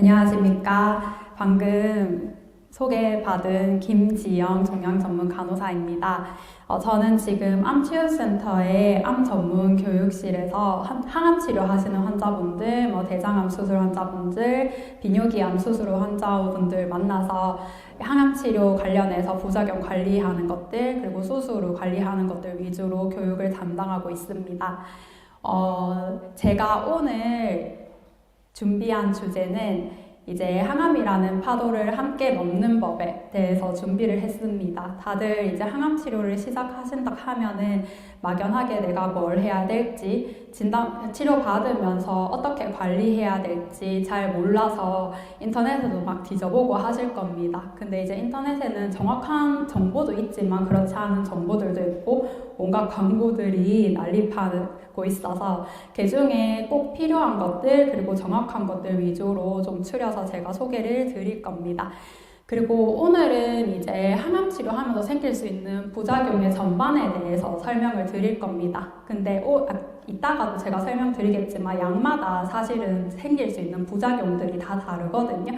안녕하십니까. 방금 소개받은 김지영 종양전문 간호사입니다. 저는 지금 암치유센터의 암전문 교육실에서 항암 치료하시는 환자분들, 대장암 수술 환자분들, 비뇨기암 수술 환자분들 만나서 항암 치료 관련해서 부작용 관리하는 것들, 그리고 수술 후 관리하는 것들 위주로 교육을 담당하고 있습니다. 제가 오늘 준비한 주제는 이제 항암이라는 파도를 함께 먹는 법에 대해서 준비를 했습니다. 다들 이제 항암 치료를 시작하신다 하면은 막연하게 내가 뭘 해야 될지, 치료 받으면서 어떻게 관리해야 될지 잘 몰라서 인터넷에도 막 뒤져보고 하실 겁니다. 근데 이제 인터넷에는 정확한 정보도 있지만 그렇지 않은 정보들도 있고 온갖 광고들이 난립하고 있어서 그중에 꼭 필요한 것들 그리고 정확한 것들 위주로 좀 추려서 제가 소개를 드릴 겁니다. 그리고 오늘은 이제 항암 치료하면서 생길 수 있는 부작용의 전반에 대해서 설명을 드릴 겁니다. 근데 이따가도 제가 설명드리겠지만 약마다 사실은 생길 수 있는 부작용들이 다 다르거든요.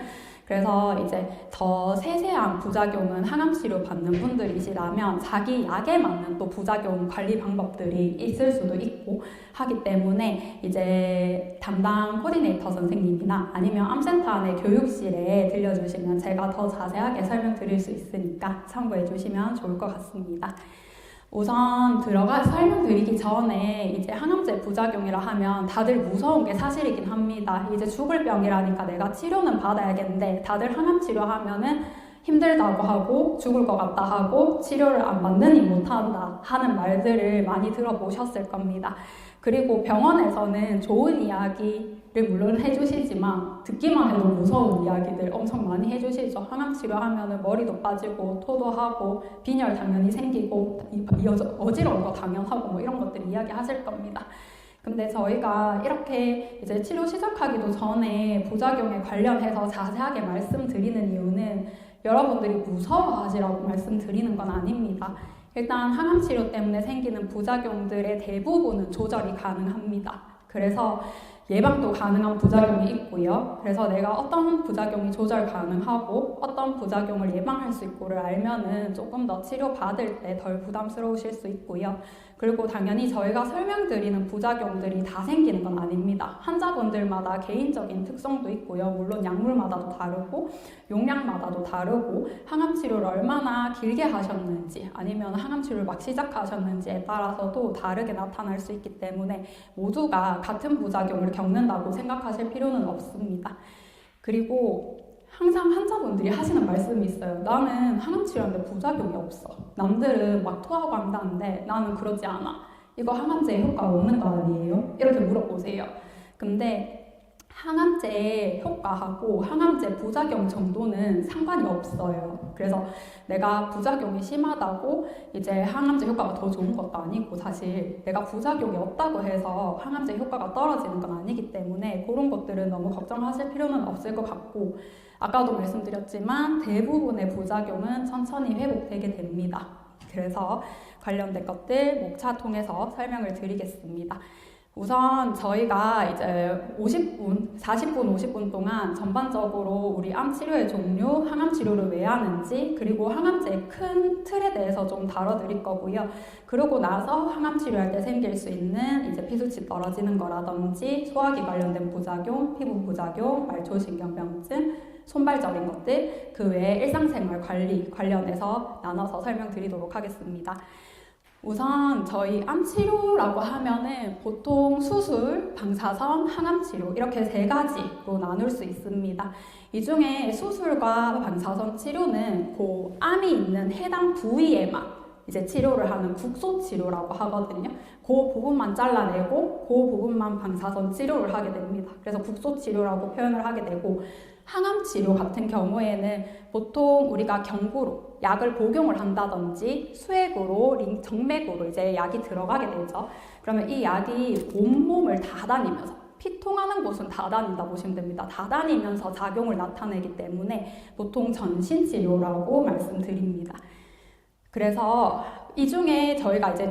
그래서 이제 더 세세한 부작용은 항암 치료 받는 분들이시라면 자기 약에 맞는 또 부작용 관리 방법들이 있을 수도 있고 하기 때문에 이제 담당 코디네이터 선생님이나 아니면 암센터 안에 교육실에 들려주시면 제가 더 자세하게 설명드릴 수 있으니까 참고해 주시면 좋을 것 같습니다. 우선 설명드리기 전에 이제 항암제 부작용이라 하면 다들 무서운 게 사실이긴 합니다. 이제 죽을 병이라니까 내가 치료는 받아야겠는데 다들 항암 치료하면은 힘들다고 하고 죽을 것 같다 하고 치료를 안 받느니 못한다 하는 말들을 많이 들어보셨을 겁니다. 그리고 병원에서는 좋은 이야기를 물론 해주시지만 듣기만 해도 무서운 이야기들 엄청 많이 해주시죠. 항암 치료하면 머리도 빠지고 토도 하고 빈혈 당연히 생기고 어지러운 거 당연하고 이런 것들 이야기하실 겁니다. 근데 저희가 이렇게 이제 치료 시작하기도 전에 부작용에 관련해서 자세하게 말씀드리는 이유는 여러분들이 무서워하시라고 말씀드리는 건 아닙니다. 일단 항암 치료 때문에 생기는 부작용들의 대부분은 조절이 가능합니다. 그래서 예방도 가능한 부작용이 있고요. 그래서 내가 어떤 부작용이 조절 가능하고 어떤 부작용을 예방할 수 있고를 알면은 조금 더 치료 받을 때 덜 부담스러우실 수 있고요. 그리고 당연히 저희가 설명드리는 부작용들이 다 생기는 건 아닙니다. 환자분들마다 개인적인 특성도 있고요. 물론 약물마다도 다르고 용량마다도 다르고 항암 치료를 얼마나 길게 하셨는지 아니면 항암 치료를 막 시작하셨는지에 따라서도 다르게 나타날 수 있기 때문에 모두가 같은 부작용을 겪는다고 생각하실 필요는 없습니다. 그리고 항상 환자분들이 하시는 말씀이 있어요. 나는 항암 치료하는데 부작용이 없어. 남들은 막 토하고 한다는데 나는 그러지 않아. 이거 항암제에 효과가 없는 거 아니에요? 이렇게 물어보세요. 근데 항암제의 효과하고 항암제 부작용 정도는 상관이 없어요. 그래서 내가 부작용이 심하다고 이제 항암제 효과가 더 좋은 것도 아니고 사실 내가 부작용이 없다고 해서 항암제 효과가 떨어지는 건 아니기 때문에 그런 것들은 너무 걱정하실 필요는 없을 것 같고 아까도 말씀드렸지만 대부분의 부작용은 천천히 회복되게 됩니다. 그래서 관련된 것들 목차 통해서 설명을 드리겠습니다. 우선 저희가 이제 40분, 50분 동안 전반적으로 우리 암 치료의 종류, 항암 치료를 왜 하는지, 그리고 항암제의 큰 틀에 대해서 좀 다뤄드릴 거고요. 그러고 나서 항암 치료할 때 생길 수 있는 이제 피수치 떨어지는 거라든지 소화기 관련된 부작용, 피부 부작용, 말초신경병증, 손발적인 것들, 그 외에 일상생활 관리 관련해서 나눠서 설명드리도록 하겠습니다. 우선 저희 암치료라고 하면은 보통 수술, 방사선, 항암치료 이렇게 세 가지로 나눌 수 있습니다. 이 중에 수술과 방사선 치료는 그 암이 있는 해당 부위에만 이제 치료를 하는 국소치료라고 하거든요. 그 부분만 잘라내고 그 부분만 방사선 치료를 하게 됩니다. 그래서 국소치료라고 표현을 하게 되고 항암치료 같은 경우에는 보통 우리가 경구로 약을 복용을 한다든지 수액으로, 정맥으로 이제 약이 들어가게 되죠. 그러면 이 약이 온몸을 다 다니면서 피 통하는 곳은 다 다닌다 보시면 됩니다. 다 다니면서 작용을 나타내기 때문에 보통 전신치료라고 말씀드립니다. 그래서 이 중에 저희가 이제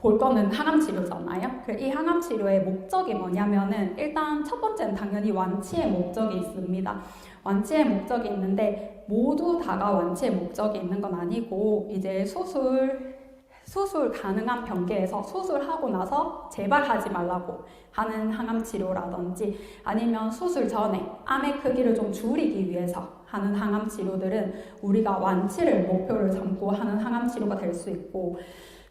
볼 거는 항암 치료잖아요. 이 항암 치료의 목적이 뭐냐면은 일단 첫 번째는 당연히 완치의 목적이 있습니다. 완치의 목적이 있는데 모두 다가 완치의 목적이 있는 건 아니고 이제 수술 가능한 병계에서 수술하고 나서 제발 하지 말라고 하는 항암 치료라든지 아니면 수술 전에 암의 크기를 좀 줄이기 위해서 하는 항암 치료들은 우리가 완치를 목표를 삼고 하는 항암 치료가 될 수 있고,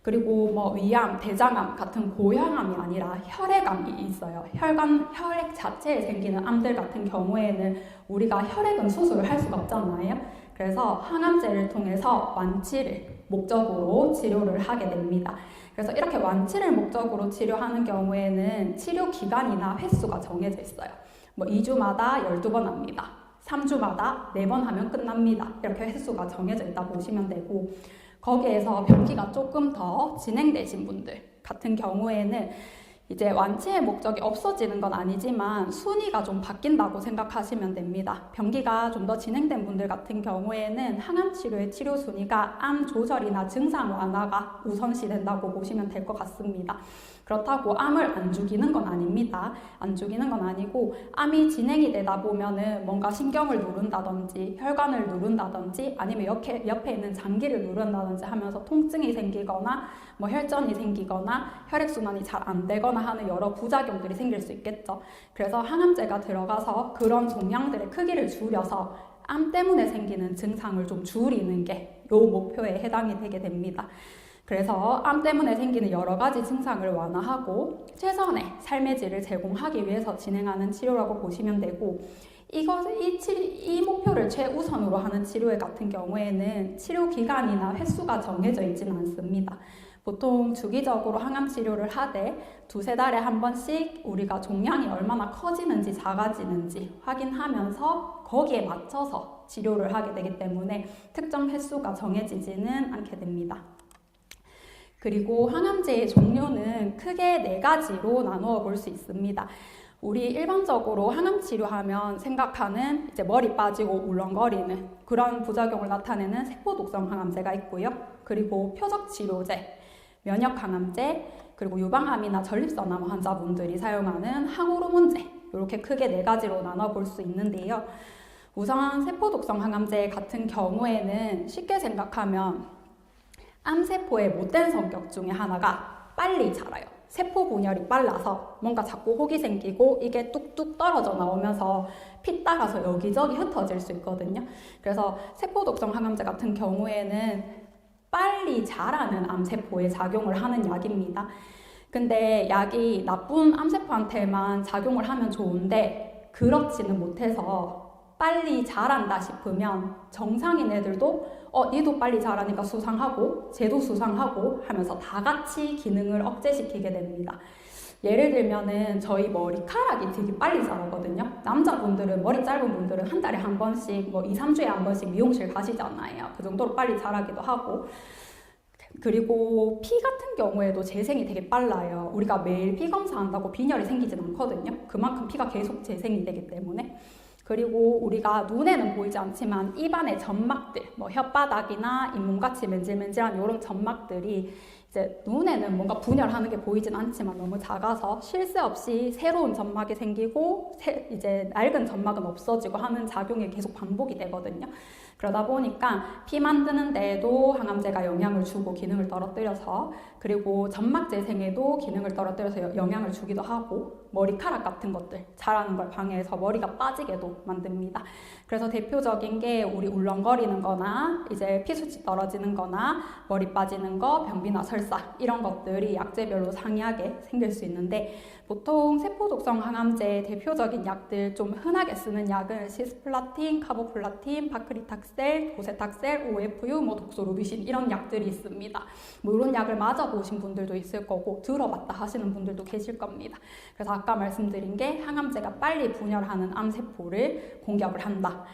그리고 뭐 위암, 대장암 같은 고혈암이 아니라 혈액암이 있어요. 혈액 자체에 생기는 암들 같은 경우에는 우리가 혈액은 수술을 할 수가 없잖아요. 그래서 항암제를 통해서 완치를 목적으로 치료를 하게 됩니다. 그래서 이렇게 완치를 목적으로 치료하는 경우에는 치료 기간이나 횟수가 정해져 있어요. 뭐 2주마다 12번 합니다. 3주마다 4번 하면 끝납니다. 이렇게 횟수가 정해져 있다고 보시면 되고, 거기에서 병기가 조금 더 진행되신 분들 같은 경우에는 이제 완치의 목적이 없어지는 건 아니지만 순위가 좀 바뀐다고 생각하시면 됩니다. 병기가 좀 더 진행된 분들 같은 경우에는 항암 치료의 치료 순위가 암 조절이나 증상 완화가 우선시 된다고 보시면 될 것 같습니다. 그렇다고 암을 안 죽이는 건 아닙니다. 안 죽이는 건 아니고 암이 진행이 되다 보면은 뭔가 신경을 누른다든지 혈관을 누른다든지 아니면 옆에 있는 장기를 누른다든지 하면서 통증이 생기거나 뭐 혈전이 생기거나 혈액순환이 잘 안 되거나 하는 여러 부작용들이 생길 수 있겠죠. 그래서 항암제가 들어가서 그런 종양들의 크기를 줄여서 암 때문에 생기는 증상을 좀 줄이는 게 이 목표에 해당이 되게 됩니다. 그래서 암 때문에 생기는 여러 가지 증상을 완화하고 최선의 삶의 질을 제공하기 위해서 진행하는 치료라고 보시면 되고, 이 목표를 최우선으로 하는 치료에 같은 경우에는 치료 기간이나 횟수가 정해져 있지는 않습니다. 보통 주기적으로 항암 치료를 하되 2-3달에 한 번씩 우리가 종양이 얼마나 커지는지 작아지는지 확인하면서 거기에 맞춰서 치료를 하게 되기 때문에 특정 횟수가 정해지지는 않게 됩니다. 그리고 항암제의 종류는 크게 4가지로 나누어 볼 수 있습니다. 우리 일반적으로 항암 치료하면 생각하는 이제 머리 빠지고 울렁거리는 그런 부작용을 나타내는 세포독성 항암제가 있고요. 그리고 표적 치료제, 면역 항암제, 그리고 유방암이나 전립선암 환자분들이 사용하는 항호르몬제, 이렇게 크게 4가지로 나눠 볼 수 있는데요. 우선 세포독성 항암제 같은 경우에는 쉽게 생각하면 암세포의 못된 성격 중에 하나가 빨리 자라요. 세포 분열이 빨라서 뭔가 자꾸 혹이 생기고 이게 뚝뚝 떨어져 나오면서 피 따라서 여기저기 흩어질 수 있거든요. 그래서 세포독성 항암제 같은 경우에는 빨리 자라는 암세포에 작용을 하는 약입니다. 근데 약이 나쁜 암세포한테만 작용을 하면 좋은데 그렇지는 못해서 빨리 자란다 싶으면 정상인 애들도 니도 빨리 자라니까 수상하고 쟤도 수상하고 하면서 다 같이 기능을 억제시키게 됩니다. 예를 들면은 저희 머리카락이 되게 빨리 자라거든요. 남자분들은 머리 짧은 분들은 한 달에 한 번씩 뭐 2-3주에 한 번씩 미용실 가시잖아요. 그 정도로 빨리 자라기도 하고, 그리고 피 같은 경우에도 재생이 되게 빨라요. 우리가 매일 피 검사한다고 빈혈이 생기진 않거든요. 그만큼 피가 계속 재생이 되기 때문에. 그리고 우리가 눈에는 보이지 않지만 입안의 점막들, 뭐 혓바닥이나 잇몸같이 맨질맨질한 이런 점막들이 이제 눈에는 뭔가 분열하는 게 보이진 않지만 너무 작아서 쉴 새 없이 새로운 점막이 생기고 이제 낡은 점막은 없어지고 하는 작용이 계속 반복이 되거든요. 그러다 보니까 피 만드는 데에도 항암제가 영향을 주고 기능을 떨어뜨려서, 그리고 점막 재생에도 기능을 떨어뜨려서 영향을 주기도 하고, 머리카락 같은 것들 자라는 걸 방해해서 머리가 빠지게도 만듭니다. 그래서 대표적인 게 우리 울렁거리는 거나 이제 피수치 떨어지는 거나 머리 빠지는 거, 변비나 설사 이런 것들이 약제별로 상이하게 생길 수 있는데, 보통 세포독성 항암제의 대표적인 약들, 좀 흔하게 쓰는 약은 시스플라틴, 카보플라틴, 파크리탁셀, 도세탁셀, OFU, 뭐 독소루비신 이런 약들이 있습니다. 뭐 이런 약을 맞아보신 분들도 있을 거고 들어봤다 하시는 분들도 계실 겁니다. 그래서 아까 말씀드린 게 항암제가 빨리 분열하는 암세포를 공격을 한다.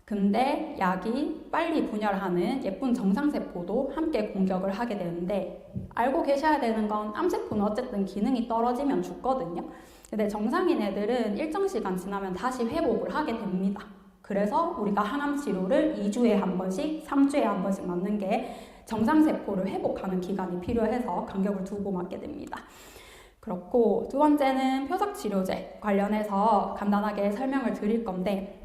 근데 약이 빨리 분열하는 예쁜 정상세포도 함께 공격을 하게 되는데, 알고 계셔야 되는 건 암세포는 어쨌든 기능이 떨어지면 죽거든요. 근데 정상인 애들은 일정 시간 지나면 다시 회복을 하게 됩니다. 그래서 우리가 항암 치료를 2주에 한 번씩, 3주에 한 번씩 맞는 게 정상세포를 회복하는 기간이 필요해서 간격을 두고 맞게 됩니다. 그렇고 두 번째는 표적치료제 관련해서 간단하게 설명을 드릴 건데,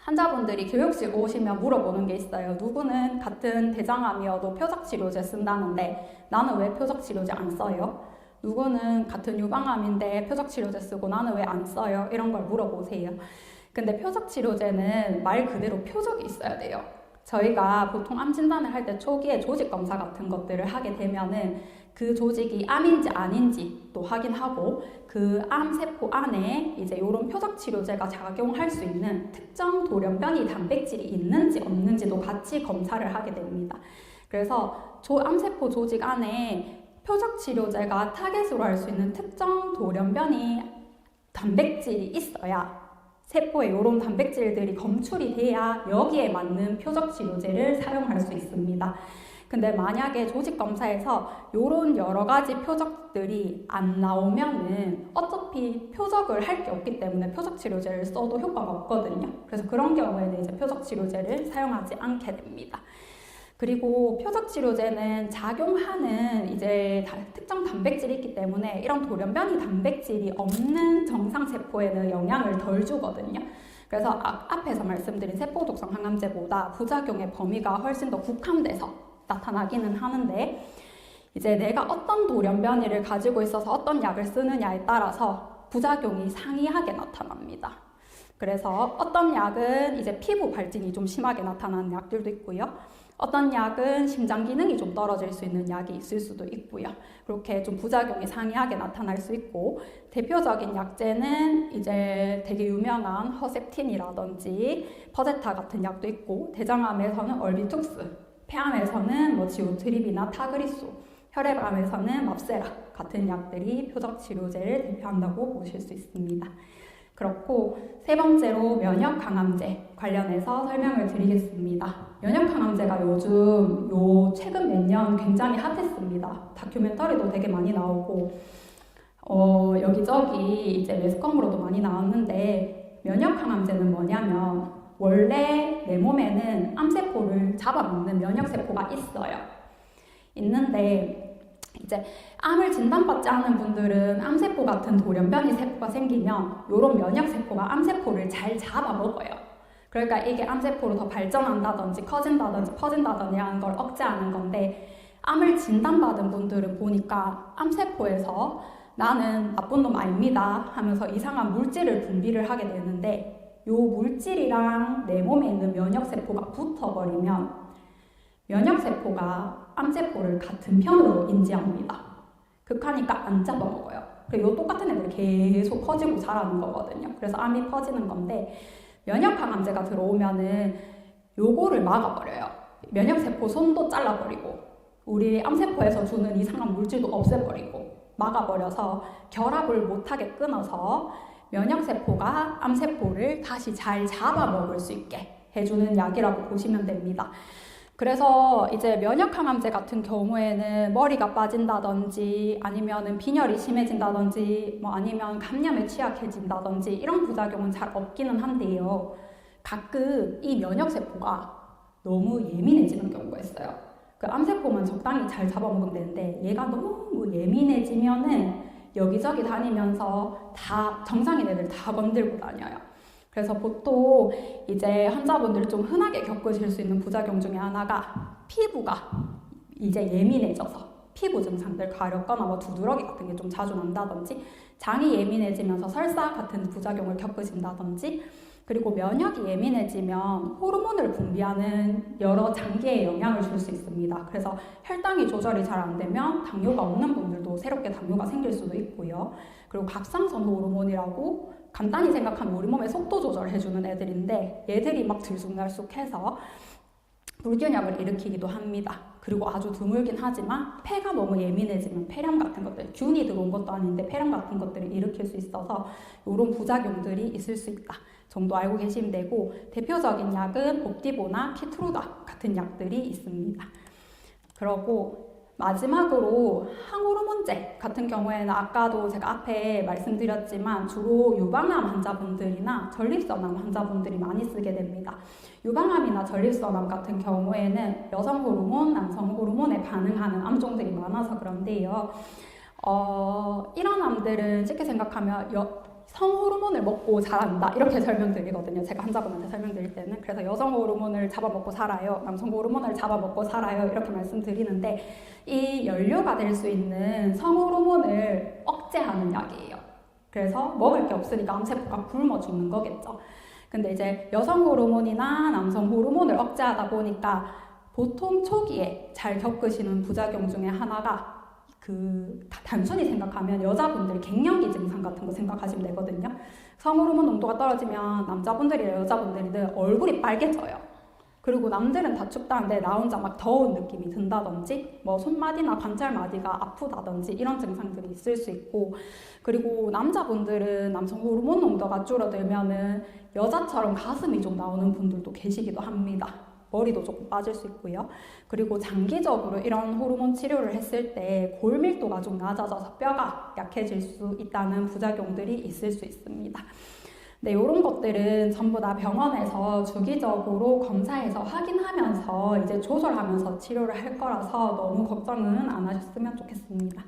환자분들이 교육실 오시면 물어보는 게 있어요. 누구는 같은 대장암이어도 표적치료제 쓴다는데 나는 왜 표적치료제 안 써요? 누구는 같은 유방암인데 표적치료제 쓰고 나는 왜 안 써요? 이런 걸 물어보세요. 근데 표적치료제는 말 그대로 표적이 있어야 돼요. 저희가 보통 암 진단을 할 때 초기에 조직 검사 같은 것들을 하게 되면은 그 조직이 암인지 아닌지 또 확인하고 그 암세포 안에 이제 이런 표적치료제가 작용할 수 있는 특정 돌연변이 단백질이 있는지 없는지도 같이 검사를 하게 됩니다. 그래서 암세포 조직 안에 표적치료제가 타겟으로 할 수 있는 특정 돌연변이 단백질이 있어야, 세포에 이런 단백질들이 검출이 돼야 여기에 맞는 표적치료제를 사용할 수 있습니다. 근데 만약에 조직검사에서 이런 여러 가지 표적들이 안 나오면은 어차피 표적을 할 게 없기 때문에 표적치료제를 써도 효과가 없거든요. 그래서 그런 경우에는 이제 표적치료제를 사용하지 않게 됩니다. 그리고 표적치료제는 작용하는 이제 특정 단백질이 있기 때문에 이런 돌연변이 단백질이 없는 정상세포에는 영향을 덜 주거든요. 그래서 앞에서 말씀드린 세포독성 항암제보다 부작용의 범위가 훨씬 더 국한돼서 나타나기는 하는데, 이제 내가 어떤 돌연변이를 가지고 있어서 어떤 약을 쓰느냐에 따라서 부작용이 상이하게 나타납니다. 그래서 어떤 약은 이제 피부 발진이 좀 심하게 나타나는 약들도 있고요. 어떤 약은 심장 기능이 좀 떨어질 수 있는 약이 있을 수도 있고요. 그렇게 좀 부작용이 상이하게 나타날 수 있고, 대표적인 약제는 이제 되게 유명한 허셉틴이라든지 퍼제타 같은 약도 있고, 대장암에서는 얼비투스, 폐암에서는 뭐 지오트립이나 타그리소, 혈액암에서는 맙세라 같은 약들이 표적치료제를 대표한다고 보실 수 있습니다. 그렇고 세 번째로 면역강암제 관련해서 설명을 드리겠습니다. 면역강암제가 요즘 최근 몇 년 굉장히 핫했습니다. 다큐멘터리도 되게 많이 나오고 여기저기 이제 매스컴으로도 많이 나왔는데, 면역강암제는 뭐냐면 원래 내 몸에는 암세포를 잡아먹는 면역세포가 있는데 이제 암을 진단받지 않은 분들은 암세포 같은 돌연변이 세포가 생기면 이런 면역세포가 암세포를 잘 잡아먹어요. 그러니까 이게 암세포로 더 발전한다든지 커진다든지 퍼진다든지 하는 걸 억제하는 건데, 암을 진단받은 분들은 보니까 암세포에서 나는 나쁜 놈 아닙니다 하면서 이상한 물질을 분비를 하게 되는데, 요 물질이랑 내 몸에 있는 면역세포가 붙어버리면 면역세포가 암세포를 같은 편으로 인지합니다. 극하니까 안 잡아먹어요. 그리고 요 똑같은 애들이 계속 퍼지고 자라는 거거든요. 그래서 암이 퍼지는 건데, 면역강암제가 들어오면은 요거를 막아버려요. 면역세포 손도 잘라버리고 우리 암세포에서 주는 이상한 물질도 없애버리고 막아버려서 결합을 못하게 끊어서 면역세포가 암세포를 다시 잘 잡아먹을 수 있게 해주는 약이라고 보시면 됩니다. 그래서 이제 면역항암제 같은 경우에는 머리가 빠진다든지 아니면은 빈혈이 심해진다든지 뭐 아니면 감염에 취약해진다든지 이런 부작용은 잘 없기는 한데요. 가끔 이 면역세포가 너무 예민해지는 경우가 있어요. 그 암세포만 적당히 잘 잡아먹으면 되는데 얘가 너무 예민해지면은 여기저기 다니면서 다 정상인 애들 다 건들고 다녀요. 그래서 보통 이제 환자분들이 좀 흔하게 겪으실 수 있는 부작용 중에 하나가 피부가 이제 예민해져서 피부 증상들 가렵거나 뭐 두드러기 같은 게 좀 자주 난다든지, 장이 예민해지면서 설사 같은 부작용을 겪으신다든지, 그리고 면역이 예민해지면 호르몬을 분비하는 여러 장기에 영향을 줄 수 있습니다. 그래서 혈당이 조절이 잘 안 되면 당뇨가 없는 분들도 새롭게 당뇨가 생길 수도 있고요. 그리고 갑상선 호르몬이라고 간단히 생각하면 우리 몸의 속도 조절해주는 애들인데, 얘들이 막 들쑥날쑥해서 불균형을 일으키기도 합니다. 그리고 아주 드물긴 하지만 폐가 너무 예민해지면 폐렴 같은 것들, 균이 들어온 것도 아닌데 폐렴 같은 것들을 일으킬 수 있어서 이런 부작용들이 있을 수 있다 정도 알고 계시면 되고, 대표적인 약은 옵디보나 키트루다 같은 약들이 있습니다. 그리고 마지막으로 항호르몬제 같은 경우에는 아까도 제가 앞에 말씀드렸지만 주로 유방암 환자분들이나 전립선암 환자분들이 많이 쓰게 됩니다. 유방암이나 전립선암 같은 경우에는 여성 호르몬, 남성 호르몬에 반응하는 암종들이 많아서 그런데요. 이런 암들은 쉽게 생각하면 성호르몬을 먹고 자란다 이렇게 설명드리거든요. 제가 환자분한테 설명드릴 때는. 그래서 여성 호르몬을 잡아먹고 살아요, 남성 호르몬을 잡아먹고 살아요 이렇게 말씀드리는데, 이 연료가 될 수 있는 성호르몬을 억제하는 약이에요. 그래서 먹을 게 없으니까 암세포가 굶어 죽는 거겠죠. 근데 이제 여성 호르몬이나 남성 호르몬을 억제하다 보니까 보통 초기에 잘 겪으시는 부작용 중에 하나가 단순히 생각하면 여자분들 갱년기 증상 같은 거 생각하시면 되거든요. 성호르몬 농도가 떨어지면 남자분들이나 여자분들이든 얼굴이 빨개져요. 그리고 남들은 다 춥다는데 나 혼자 막 더운 느낌이 든다든지, 뭐 손마디나 관절마디가 아프다든지 이런 증상들이 있을 수 있고, 그리고 남자분들은 남성 호르몬 농도가 줄어들면은 여자처럼 가슴이 좀 나오는 분들도 계시기도 합니다. 머리도 조금 빠질 수 있고요. 그리고 장기적으로 이런 호르몬 치료를 했을 때 골밀도가 좀 낮아져서 뼈가 약해질 수 있다는 부작용들이 있을 수 있습니다. 네, 이런 것들은 전부 다 병원에서 주기적으로 검사해서 확인하면서 이제 조절하면서 치료를 할 거라서 너무 걱정은 안 하셨으면 좋겠습니다.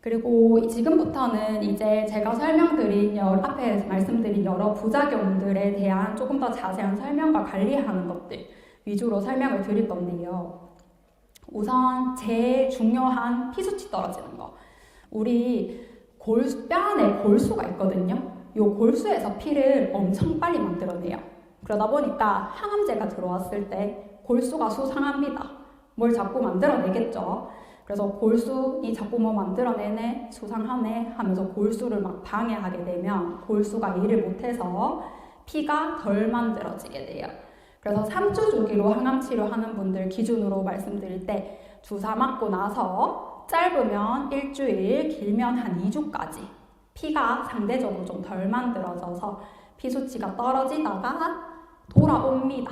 그리고 지금부터는 이제 제가 앞에 말씀드린 여러 부작용들에 대한 조금 더 자세한 설명과 관리하는 것들 위주로 설명을 드릴 건데요. 우선 제일 중요한 피수치 떨어지는 거. 우리 뼈 안에 골수가 있거든요. 이 골수에서 피를 엄청 빨리 만들어내요. 그러다 보니까 항암제가 들어왔을 때 골수가 수상합니다. 뭘 자꾸 만들어내겠죠. 그래서 골수이 자꾸 뭐 만들어내네, 수상하네 하면서 골수를 막 방해하게 되면 골수가 일을 못해서 피가 덜 만들어지게 돼요. 그래서 3주 주기로 항암 치료하는 분들 기준으로 말씀드릴 때 주사 맞고 나서 짧으면 일주일, 길면 한 2주까지 피가 상대적으로 좀 덜 만들어져서 피 수치가 떨어지다가 돌아옵니다.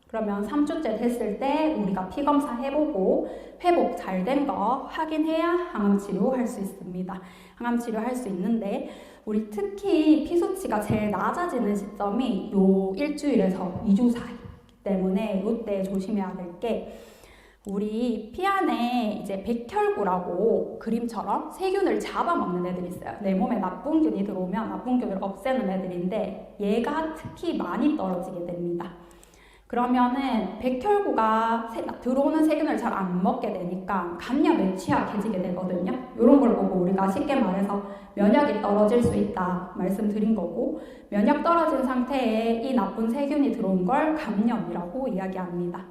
그러면 3주째 됐을 때 우리가 피 검사 해보고 회복 잘 된 거 확인해야 항암 치료할 수 있습니다. 항암 치료할 수 있는데 우리 특히 피 수치가 제일 낮아지는 시점이 요 일주일에서 2주 사이 때문에 이때 조심해야 될 게, 우리 피 안에 이제 백혈구라고 그림처럼 세균을 잡아먹는 애들이 있어요. 내 몸에 나쁜 균이 들어오면 나쁜 균을 없애는 애들인데 얘가 특히 많이 떨어지게 됩니다. 그러면은 백혈구가 들어오는 세균을 잘 안 먹게 되니까 감염에 취약해지게 되거든요. 이런 걸 보고 우리가 쉽게 말해서 면역이 떨어질 수 있다 말씀드린 거고, 면역 떨어진 상태에 이 나쁜 세균이 들어온 걸 감염이라고 이야기합니다.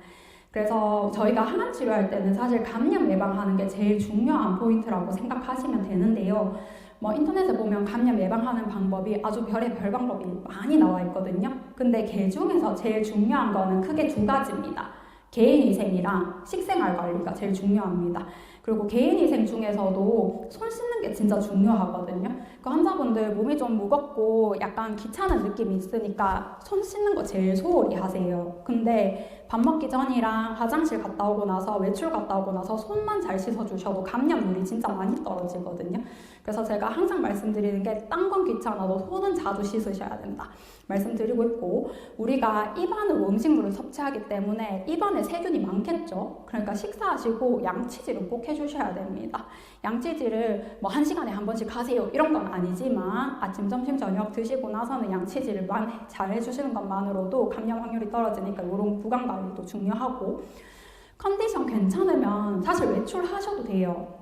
그래서 저희가 항암 치료할 때는 사실 감염 예방하는 게 제일 중요한 포인트라고 생각하시면 되는데요. 뭐 인터넷에 보면 감염 예방하는 방법이 아주 별의별 방법이 많이 나와 있거든요. 근데 그 중에서 제일 중요한 거는 크게 두 가지입니다. 개인위생이랑 식생활 관리가 제일 중요합니다. 그리고 개인위생 중에서도 손 씻는 게 진짜 중요하거든요. 그 환자분들 몸이 좀 무겁고 약간 귀찮은 느낌이 있으니까 손 씻는 거 제일 소홀히 하세요. 근데 밥 먹기 전이랑 화장실 갔다 오고 나서 외출 갔다 오고 나서 손만 잘 씻어주셔도 감염률이 진짜 많이 떨어지거든요. 그래서 제가 항상 말씀드리는 게 딴 건 귀찮아도 손은 자주 씻으셔야 된다 말씀드리고 있고, 우리가 입안으로 음식물을 섭취하기 때문에 입안에 세균이 많겠죠. 그러니까 식사하시고 양치질은 꼭 해주셔야 됩니다. 양치질을 뭐 1시간에 한 번씩 하세요 이런 건 아니지만 아침, 점심, 저녁 드시고 나서는 양치질을 잘 해주시는 것만으로도 감염 확률이 떨어지니까 이런 구강 관리도 중요하고, 컨디션 괜찮으면 사실 외출하셔도 돼요.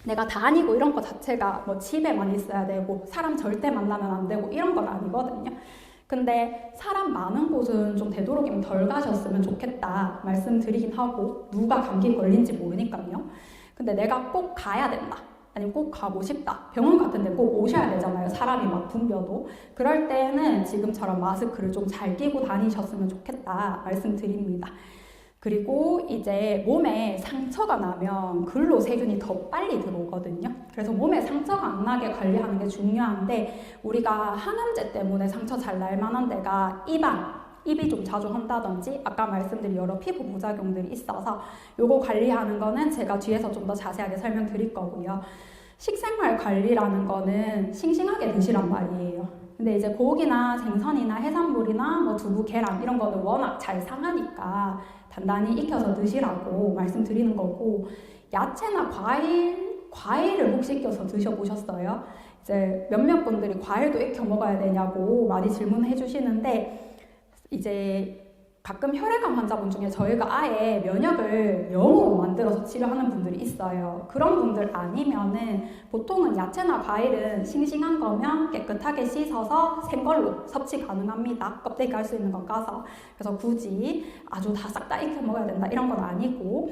내가 다니고 이런 거 자체가 뭐 집에만 있어야 되고 사람 절대 만나면 안 되고 이런 건 아니거든요. 근데 사람 많은 곳은 좀 되도록이면 덜 가셨으면 좋겠다 말씀드리긴 하고, 누가 감기 걸린지 모르니까요. 근데 내가 꼭 가야 된다, 아니면 꼭 가고 싶다, 병원 같은 데 꼭 오셔야 되잖아요. 사람이 막 붐벼도. 그럴 때는 지금처럼 마스크를 좀 잘 끼고 다니셨으면 좋겠다 말씀드립니다. 그리고 이제 몸에 상처가 나면 글로 세균이 더 빨리 들어오거든요. 그래서 몸에 상처가 안 나게 관리하는 게 중요한데, 우리가 항암제 때문에 상처 잘 날 만한 데가 입안, 입이 좀 자주 헌다든지 아까 말씀드린 여러 피부 부작용들이 있어서 요거 관리하는 거는 제가 뒤에서 좀 더 자세하게 설명드릴 거고요. 식생활 관리라는 거는 싱싱하게 드시란 말이에요. 근데 이제 고기나 생선이나 해산물이나 뭐 두부, 계란 이런 거는 워낙 잘 상하니까 단단히 익혀서 드시라고 말씀드리는 거고, 야채나 과일을 혹시 익혀서 드셔보셨어요? 이제 몇몇 분들이 과일도 익혀 먹어야 되냐고 많이 질문해 주시는데, 이제 가끔 혈액암 환자분 중에 저희가 아예 면역을 영으로 만들어서 치료하는 분들이 있어요. 그런 분들 아니면은 보통은 야채나 과일은 싱싱한 거면 깨끗하게 씻어서 생걸로 섭취 가능합니다. 껍데기 깔 수 있는 건 까서. 그래서 굳이 아주 다 싹 다 익혀 먹어야 된다 이런 건 아니고,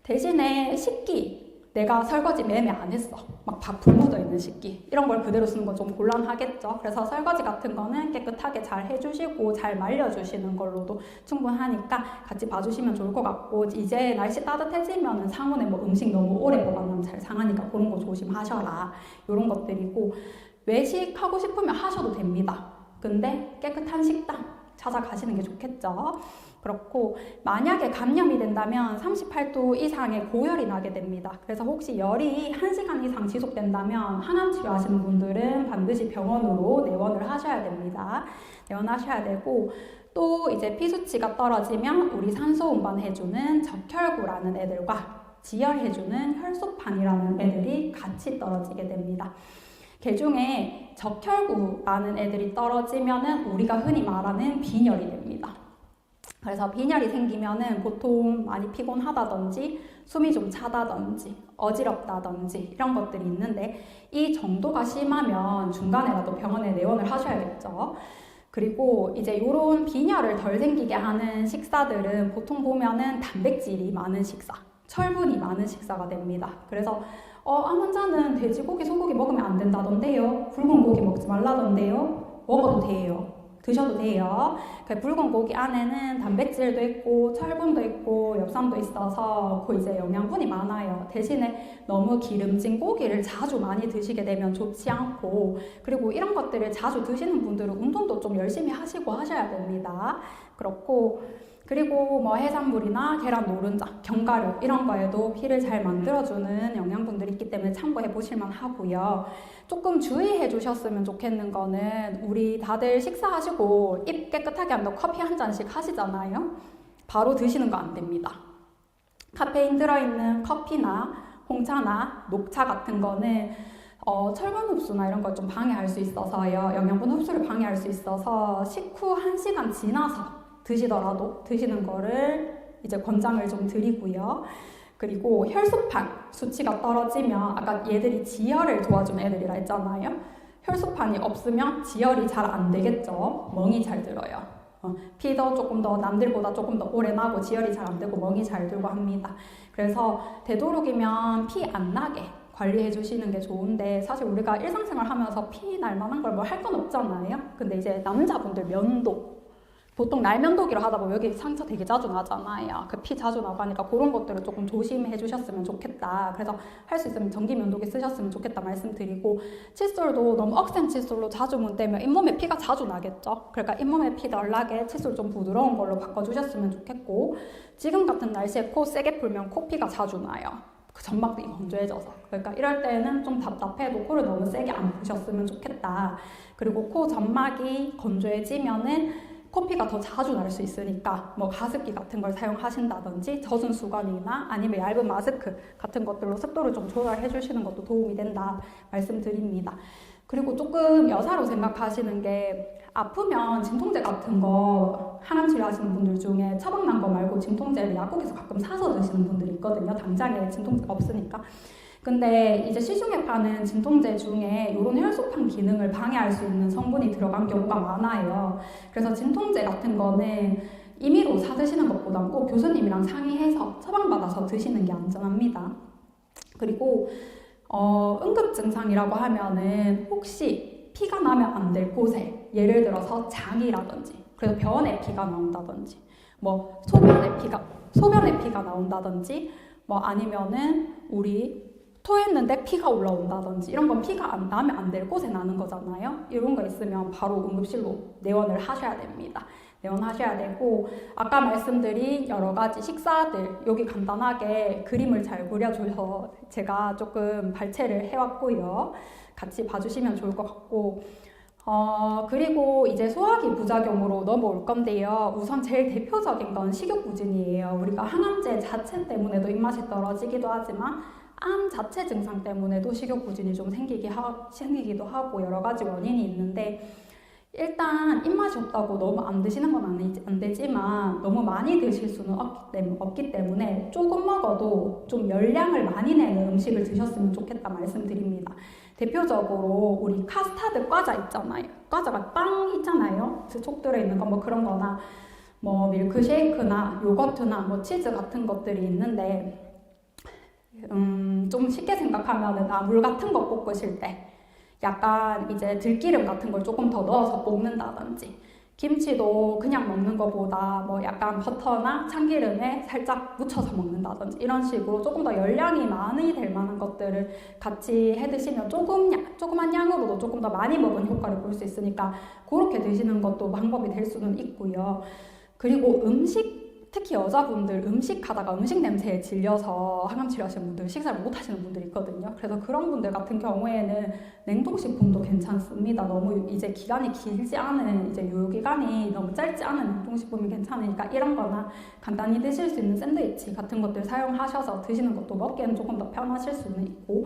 대신에 식기, 내가 설거지 매매 안 했어, 막 밥 불 묻어 있는 식기 이런 걸 그대로 쓰는 건 좀 곤란하겠죠. 그래서 설거지 같은 거는 깨끗하게 잘 해주시고 잘 말려주시는 걸로도 충분하니까 같이 봐주시면 좋을 것 같고, 이제 날씨 따뜻해지면 상온에 뭐 음식 너무 오래 보관하면 잘 상하니까 그런 거 조심하셔라 이런 것들이고, 외식하고 싶으면 하셔도 됩니다. 근데 깨끗한 식당 찾아가시는 게 좋겠죠. 그렇고 만약에 감염이 된다면 38도 이상의 고열이 나게 됩니다. 그래서 혹시 열이 1시간 이상 지속된다면 항암 치료하시는 분들은 반드시 병원으로 내원을 하셔야 됩니다. 내원하셔야 되고, 또 이제 피 수치가 떨어지면 우리 산소 운반해주는 적혈구라는 애들과 지혈해주는 혈소판이라는 애들이 같이 떨어지게 됩니다. 그 중에 적혈구라는 애들이 떨어지면은 우리가 흔히 말하는 빈혈이 됩니다. 그래서 빈혈이 생기면은 보통 많이 피곤하다든지 숨이 좀 차다든지 어지럽다든지 이런 것들이 있는데, 이 정도가 심하면 중간에라도 병원에 내원을 하셔야겠죠. 그리고 이제 이런 빈혈을 덜 생기게 하는 식사들은 보통 보면은 단백질이 많은 식사, 철분이 많은 식사가 됩니다. 그래서 암 환자는 돼지고기, 소고기 먹으면 안 된다던데요. 붉은 고기 먹지 말라던데요. 먹어도 돼요. 드셔도 돼요. 그 붉은 고기 안에는 단백질도 있고 철분도 있고 엽산도 있어서 그 이제 영양분이 많아요. 대신에 너무 기름진 고기를 자주 많이 드시게 되면 좋지 않고, 그리고 이런 것들을 자주 드시는 분들은 운동도 좀 열심히 하시고 하셔야 됩니다. 그렇고, 그리고 뭐 해산물이나 계란 노른자, 견과류 이런 거에도 피를 잘 만들어주는 영양분들이 있기 때문에 참고해 보실만 하고요. 조금 주의해 주셨으면 좋겠는 거는, 우리 다들 식사하시고 입 깨끗하게 한다고 커피 한 잔씩 하시잖아요. 바로 드시는 거 안 됩니다. 카페인 들어있는 커피나 홍차나 녹차 같은 거는 철분 흡수나 이런 걸 좀 방해할 수 있어서요. 영양분 흡수를 방해할 수 있어서 식후 1시간 지나서 드시더라도 드시는 거를 이제 권장을 좀 드리고요. 그리고 혈소판 수치가 떨어지면, 아까 얘들이 지혈을 도와주는 애들이라 했잖아요. 혈소판이 없으면 지혈이 잘 안 되겠죠. 멍이 잘 들어요. 피도 조금 더 남들보다 조금 더 오래 나고 지혈이 잘 안 되고 멍이 잘 들고 합니다. 그래서 되도록이면 피 안 나게 관리해 주시는 게 좋은데, 사실 우리가 일상생활 하면서 피 날 만한 걸 뭐 할 건 없잖아요. 근데 이제 남자분들 면도, 보통 날면도기로 하다 보면 여기 상처 되게 자주 나잖아요. 그 피 자주 나가니까 그런 것들을 조금 조심해 주셨으면 좋겠다. 그래서 할 수 있으면 전기 면도기 쓰셨으면 좋겠다 말씀드리고, 칫솔도 너무 억센 칫솔로 자주 문대면 잇몸에 피가 자주 나겠죠. 그러니까 잇몸에 피 덜 나게 칫솔 좀 부드러운 걸로 바꿔주셨으면 좋겠고, 지금 같은 날씨에 코 세게 풀면 코피가 자주 나요. 그 점막이 건조해져서. 그러니까 이럴 때는 좀 답답해도 코를 너무 세게 안 푸셨으면 좋겠다. 그리고 코 점막이 건조해지면은 코피가 더 자주 날 수 있으니까 뭐 가습기 같은 걸 사용하신다든지 젖은 수건이나 아니면 얇은 마스크 같은 것들로 습도를 좀 조절해 주시는 것도 도움이 된다 말씀드립니다. 그리고 조금 여사로 생각하시는 게, 아프면 진통제 같은 거 항암 치료하시는 분들 중에 처방난 거 말고 진통제를 약국에서 가끔 사서 드시는 분들이 있거든요. 당장에 진통제가 없으니까. 근데 이제 시중에 파는 진통제 중에 이런 혈소판 기능을 방해할 수 있는 성분이 들어간 경우가 많아요. 그래서 진통제 같은 거는 임의로 사 드시는 것보단 꼭 교수님이랑 상의해서 처방받아서 드시는 게 안전합니다. 그리고 응급 증상이라고 하면은 혹시 피가 나면 안 될 곳에, 예를 들어서 장이라든지, 그래서 병원에 피가 나온다든지, 뭐 소변에 피가 나온다든지, 뭐 아니면은 우리 토했는데 피가 올라온다든지, 이런 건 피가 안 나면 안 될 곳에 나는 거잖아요. 이런 거 있으면 바로 응급실로 내원을 하셔야 됩니다. 내원하셔야 되고, 아까 말씀드린 여러 가지 식사들, 여기 간단하게 그림을 잘 그려줘서 제가 조금 발췌를 해왔고요. 같이 봐주시면 좋을 것 같고, 그리고 이제 소화기 부작용으로 넘어올 건데요. 우선 제일 대표적인 건 식욕부진이에요. 우리가 항암제 자체 때문에도 입맛이 떨어지기도 하지만 암 자체 증상 때문에도 식욕부진이 좀 생기기도 하고 여러 가지 원인이 있는데, 일단 입맛이 없다고 너무 안 드시는 건 안 되지만 너무 많이 드실 수는 없기 때문에 조금 먹어도 좀 열량을 많이 내는 음식을 드셨으면 좋겠다 말씀드립니다. 대표적으로 우리 카스타드 과자 있잖아요. 과자가 빵 있잖아요. 촉 들어있는 거 뭐 그런 거나 뭐 밀크쉐이크나 요거트나 뭐 치즈 같은 것들이 있는데, 좀 쉽게 생각하면은 물 같은 거 볶으실 때 약간 이제 들기름 같은 걸 조금 더 넣어서 볶는다든지, 김치도 그냥 먹는 것보다 뭐 약간 버터나 참기름에 살짝 묻혀서 먹는다든지 이런 식으로 조금 더 열량이 많이 될 만한 것들을 같이 해 드시면 조그만 양으로도 조금 더 많이 먹은 효과를 볼 수 있으니까 그렇게 드시는 것도 방법이 될 수는 있고요. 그리고 특히 여자분들 음식하다가 음식 냄새에 질려서 항암 치료하시는 분들 식사를 못 하시는 분들이 있거든요. 그래서 그런 분들 같은 경우에는 냉동식품도 괜찮습니다. 너무 이제 기간이 길지 않은, 이제 유효기간이 너무 짧지 않은 냉동식품이 괜찮으니까 이런 거나 간단히 드실 수 있는 샌드위치 같은 것들 사용하셔서 드시는 것도 먹기에는 조금 더 편하실 수는 있고,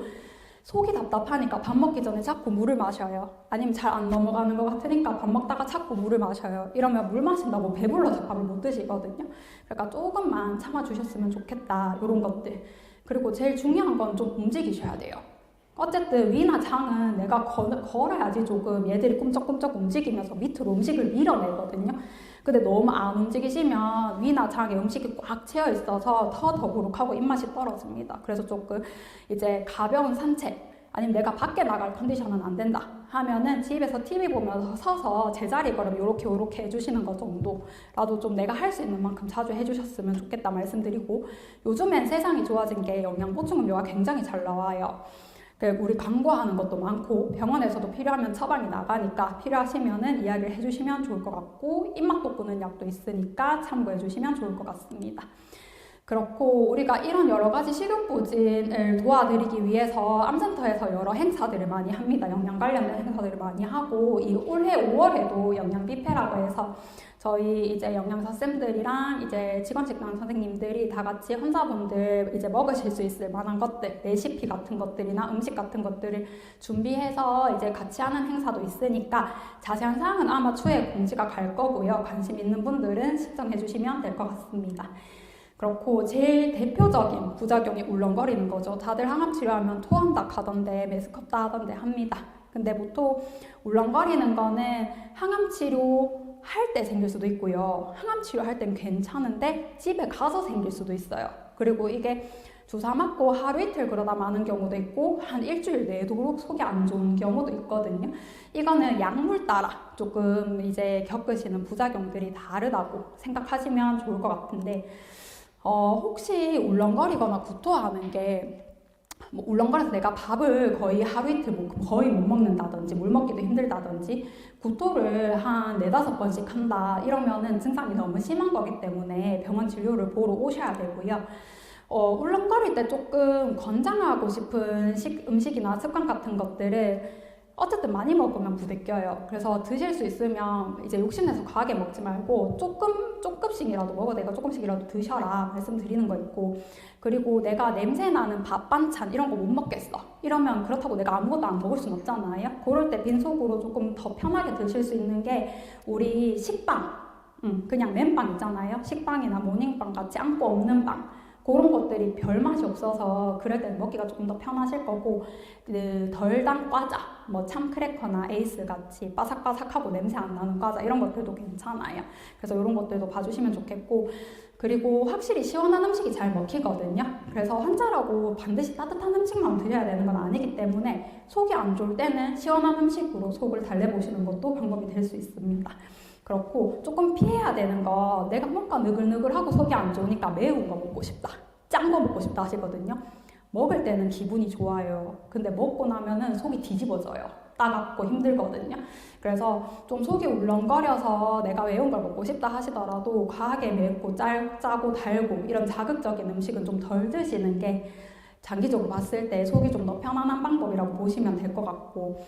속이 답답하니까 밥 먹기 전에 자꾸 물을 마셔요. 아니면 잘 안 넘어가는 것 같으니까 밥 먹다가 자꾸 물을 마셔요. 이러면 물 마신다고 배불러서 밥을 못 드시거든요. 그러니까 조금만 참아주셨으면 좋겠다, 이런 것들. 그리고 제일 중요한 건 좀 움직이셔야 돼요. 어쨌든 위나 장은 내가 걸어야지 조금 얘들이 꿈쩍꿈쩍 움직이면서 밑으로 음식을 밀어내거든요. 근데 너무 안 움직이시면 위나 장에 음식이 꽉 채워 있어서 더 더부룩하고 입맛이 떨어집니다. 그래서 조금 이제 가벼운 산책, 아니면 내가 밖에 나갈 컨디션은 안 된다 하면은 집에서 TV 보면서 서서 제자리 걸음 요렇게 해주시는 것 정도라도 좀 내가 할 수 있는 만큼 자주 해주셨으면 좋겠다 말씀드리고, 요즘엔 세상이 좋아진 게 영양 보충음료가 굉장히 잘 나와요. 우리 광고하는 것도 많고 병원에서도 필요하면 처방이 나가니까 필요하시면은 이야기를 해주시면 좋을 것 같고, 입맛 돋구는 약도 있으니까 참고해 주시면 좋을 것 같습니다. 그렇고 우리가 이런 여러 가지 식욕부진을 도와드리기 위해서 암센터에서 여러 행사들을 많이 합니다. 영양 관련된 행사들을 많이 하고, 이 올해 5월에도 영양 뷔페라고 해서 저희 이제 영양사 쌤들이랑 이제 직원식당 선생님들이 다 같이 환자분들 이제 먹으실 수 있을 만한 것들, 레시피 같은 것들이나 음식 같은 것들을 준비해서 이제 같이 하는 행사도 있으니까 자세한 사항은 아마 추후에 공지가 갈 거고요. 관심 있는 분들은 신청해 주시면 될 것 같습니다. 그렇고 제일 대표적인 부작용이 울렁거리는 거죠. 다들 항암 치료하면 토한다 하던데 메스껍다 하던데 합니다. 근데 보통 울렁거리는 거는 항암 치료 할 때 생길 수도 있고요. 항암 치료할 땐 괜찮은데 집에 가서 생길 수도 있어요. 그리고 이게 주사 맞고 하루 이틀 그러다 마는 경우도 있고 한 일주일 내도록 속이 안 좋은 경우도 있거든요. 이거는 약물 따라 조금 이제 겪으시는 부작용들이 다르다고 생각하시면 좋을 것 같은데, 혹시 울렁거리거나 구토하는 게 울렁거려서 내가 밥을 거의 하루 이틀 거의 못 먹는다든지 물 먹기도 힘들다든지 구토를 한 4-5번씩 한다 이러면은 증상이 너무 심한 거기 때문에 병원 진료를 보러 오셔야 되고요. 울렁거릴 때 조금 권장하고 싶은 음식이나 습관 같은 것들을 어쨌든 많이 먹으면 부대껴요. 그래서 드실 수 있으면 이제 욕심내서 과하게 먹지 말고 조금씩이라도 먹어 내가 조금씩이라도 드셔라 말씀드리는 거 있고, 그리고 내가 냄새 나는 밥 반찬 이런 거 못 먹겠어 이러면 그렇다고 내가 아무것도 안 먹을 순 없잖아요. 그럴 때 빈속으로 조금 더 편하게 드실 수 있는 게 우리 식빵, 그냥 맨빵 있잖아요. 식빵이나 모닝빵 같이 안고 없는 빵, 그런 것들이 별 맛이 없어서 그럴 때는 먹기가 조금 더 편하실 거고, 덜 단 과자, 뭐 참크래커나 에이스 같이 바삭바삭하고 냄새 안 나는 과자 이런 것들도 괜찮아요. 그래서 이런 것들도 봐주시면 좋겠고, 그리고 확실히 시원한 음식이 잘 먹히거든요. 그래서 환자라고 반드시 따뜻한 음식만 드셔야 되는 건 아니기 때문에 속이 안 좋을 때는 시원한 음식으로 속을 달래보시는 것도 방법이 될 수 있습니다. 그렇고 조금 피해야 되는 거, 내가 뭔가 느글느글하고 속이 안 좋으니까 매운 거 먹고 싶다, 짠 거 먹고 싶다 하시거든요. 먹을 때는 기분이 좋아요. 근데 먹고 나면은 속이 뒤집어져요. 따갑고 힘들거든요. 그래서 좀 속이 울렁거려서 내가 매운 걸 먹고 싶다 하시더라도 과하게 맵고 짜고 달고 이런 자극적인 음식은 좀 덜 드시는 게 장기적으로 봤을 때 속이 좀 더 편안한 방법이라고 보시면 될 것 같고,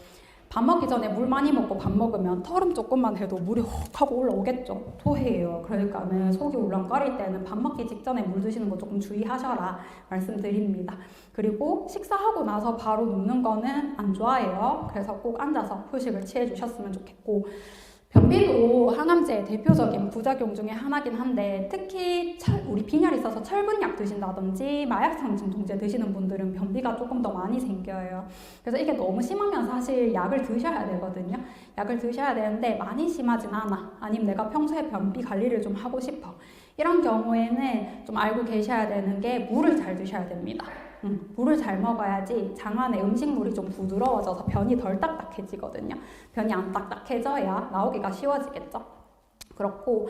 밥 먹기 전에 물 많이 먹고 밥 먹으면 털음 조금만 해도 물이 훅 하고 올라오겠죠. 토해요. 그러니까는 속이 울렁거릴 때는 밥 먹기 직전에 물 드시는 거 조금 주의하셔라 말씀드립니다. 그리고 식사하고 나서 바로 눕는 거는 안 좋아해요. 그래서 꼭 앉아서 휴식을 취해 주셨으면 좋겠고, 변비도 항암제의 대표적인 부작용 중에 하나긴 한데, 특히 우리 빈혈이 있어서 철분약 드신다든지 마약성 진통제 드시는 분들은 변비가 조금 더 많이 생겨요. 그래서 이게 너무 심하면 사실 약을 드셔야 되거든요. 약을 드셔야 되는데 많이 심하진 않아. 아니면 내가 평소에 변비 관리를 좀 하고 싶어. 이런 경우에는 좀 알고 계셔야 되는 게 물을 잘 드셔야 됩니다. 물을 잘 먹어야지 장 안에 음식물이 좀 부드러워져서 변이 덜 딱딱해지거든요. 변이 안 딱딱해져야 나오기가 쉬워지겠죠. 그렇고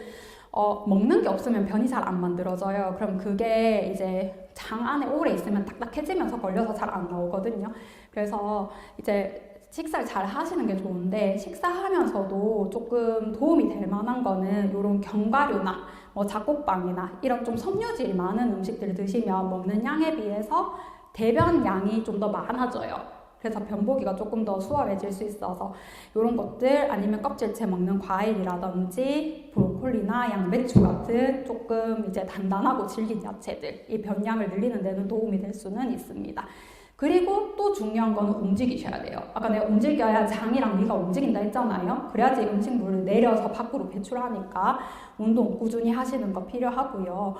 먹는 게 없으면 변이 잘 안 만들어져요. 그럼 그게 이제 장 안에 오래 있으면 딱딱해지면서 걸려서 잘 안 나오거든요. 그래서 이제 식사를 잘 하시는 게 좋은데, 식사하면서도 조금 도움이 될 만한 거는 이런 견과류나 뭐 잡곡빵이나 이런 좀 섬유질이 많은 음식들을 드시면 먹는 양에 비해서 대변 양이 좀 더 많아져요. 그래서 변보기가 조금 더 수월해질 수 있어서 이런 것들, 아니면 껍질째 먹는 과일이라든지 브로콜리나 양배추 같은 조금 이제 단단하고 질긴 야채들, 이 변량을 늘리는 데는 도움이 될 수는 있습니다. 그리고 또 중요한 거는 움직이셔야 돼요. 아까 내가 움직여야 장이랑 위가 움직인다 했잖아요. 그래야지 음식물을 내려서 밖으로 배출하니까 운동 꾸준히 하시는 거 필요하고요.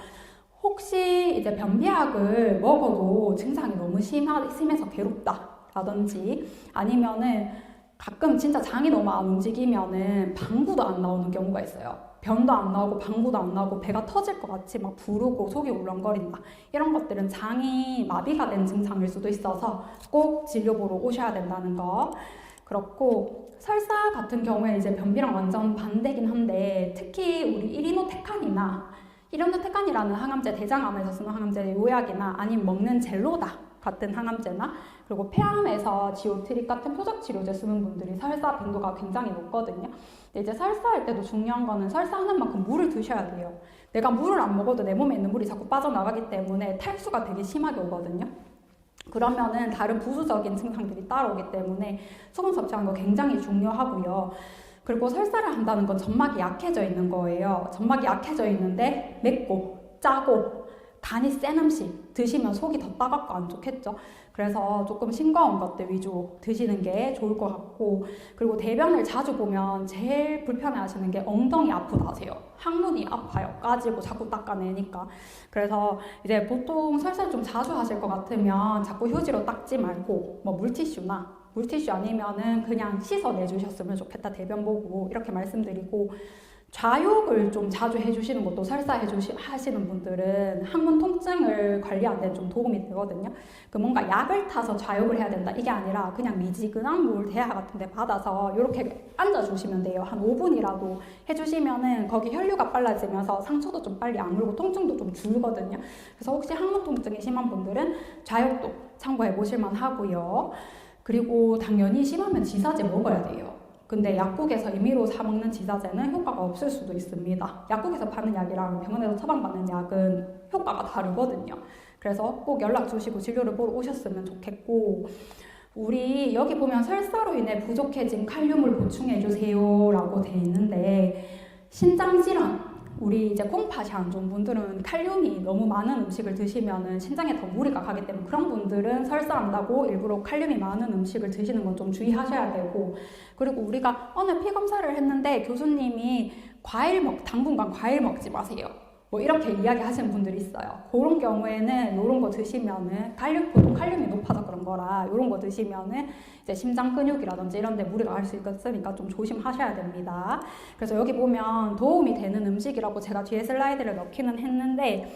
혹시 이제 변비약을 먹어도 증상이 너무 심해서 괴롭다 라든지, 아니면은 가끔 진짜 장이 너무 안 움직이면은 방구도 안 나오는 경우가 있어요. 변도 안 나오고 방구도 안 나오고 배가 터질 것 같이 막 부르고 속이 울렁거린다. 이런 것들은 장이 마비가 된 증상일 수도 있어서 꼭 진료 보러 오셔야 된다는 거. 그렇고 설사 같은 경우에 이제 변비랑 완전 반대긴 한데, 특히 우리 이리노테칸이라는 항암제, 대장암에서 쓰는 항암제 요약이나 아니면 먹는 젤로다 같은 항암제나, 그리고 폐암에서 지오트립 같은 표적 치료제 쓰는 분들이 설사 빈도가 굉장히 높거든요. 근데 이제 설사할 때도 중요한 거는 설사하는 만큼 물을 드셔야 돼요. 내가 물을 안 먹어도 내 몸에 있는 물이 자꾸 빠져나가기 때문에 탈수가 되게 심하게 오거든요. 그러면은 다른 부수적인 증상들이 따라오기 때문에 수분 섭취하는 거 굉장히 중요하고요. 그리고 설사를 한다는 건 점막이 약해져 있는 거예요. 점막이 약해져 있는데 맵고 짜고 간이 센 음식 드시면 속이 더 따갑고 안 좋겠죠. 그래서 조금 싱거운 것들 위주 드시는 게 좋을 것 같고, 그리고 대변을 자주 보면 제일 불편해 하시는 게 엉덩이 아프다 하세요. 항문이 아파요. 까지고 자꾸 닦아내니까. 그래서 이제 보통 설사를 좀 자주 하실 것 같으면 자꾸 휴지로 닦지 말고 뭐 물티슈 아니면은 그냥 씻어내주셨으면 좋겠다, 대변 보고 이렇게 말씀드리고, 좌욕을 좀 자주 해주시는 것도 하시는 분들은 항문 통증을 관리하는 데 좀 도움이 되거든요. 그 뭔가 약을 타서 좌욕을 해야 된다 이게 아니라 그냥 미지근한 물 대야 같은 데 받아서 이렇게 앉아주시면 돼요. 한 5분이라도 해주시면은 거기 혈류가 빨라지면서 상처도 좀 빨리 안 울고 통증도 좀 줄거든요. 그래서 혹시 항문 통증이 심한 분들은 좌욕도 참고해 보실만 하고요. 그리고 당연히 심하면 지사제 먹어야 돼요. 근데 약국에서 임의로 사 먹는 지사제는 효과가 없을 수도 있습니다. 약국에서 파는 약이랑 병원에서 처방받는 약은 효과가 다르거든요. 그래서 꼭 연락 주시고 진료를 보러 오셨으면 좋겠고, 우리 여기 보면 설사로 인해 부족해진 칼륨을 보충해 주세요 라고 돼 있는데, 신장질환, 우리 이제 콩팥이 안 좋은 분들은 칼륨이 너무 많은 음식을 드시면은 신장에 더 무리가 가기 때문에 그런 분들은 설사한다고 일부러 칼륨이 많은 음식을 드시는 건 좀 주의하셔야 되고, 그리고 우리가 어느 피 검사를 했는데 교수님이 당분간 과일 먹지 마세요, 뭐 이렇게 이야기하시는 분들이 있어요. 그런 경우에는 이런 거 드시면은 보통 칼륨이 높아서 그런 거라 이런 거 드시면은 이제 심장 근육이라든지 이런 데 무리가 갈 수 있으니까 좀 조심하셔야 됩니다. 그래서 여기 보면 도움이 되는 음식이라고 제가 뒤에 슬라이드를 넣기는 했는데,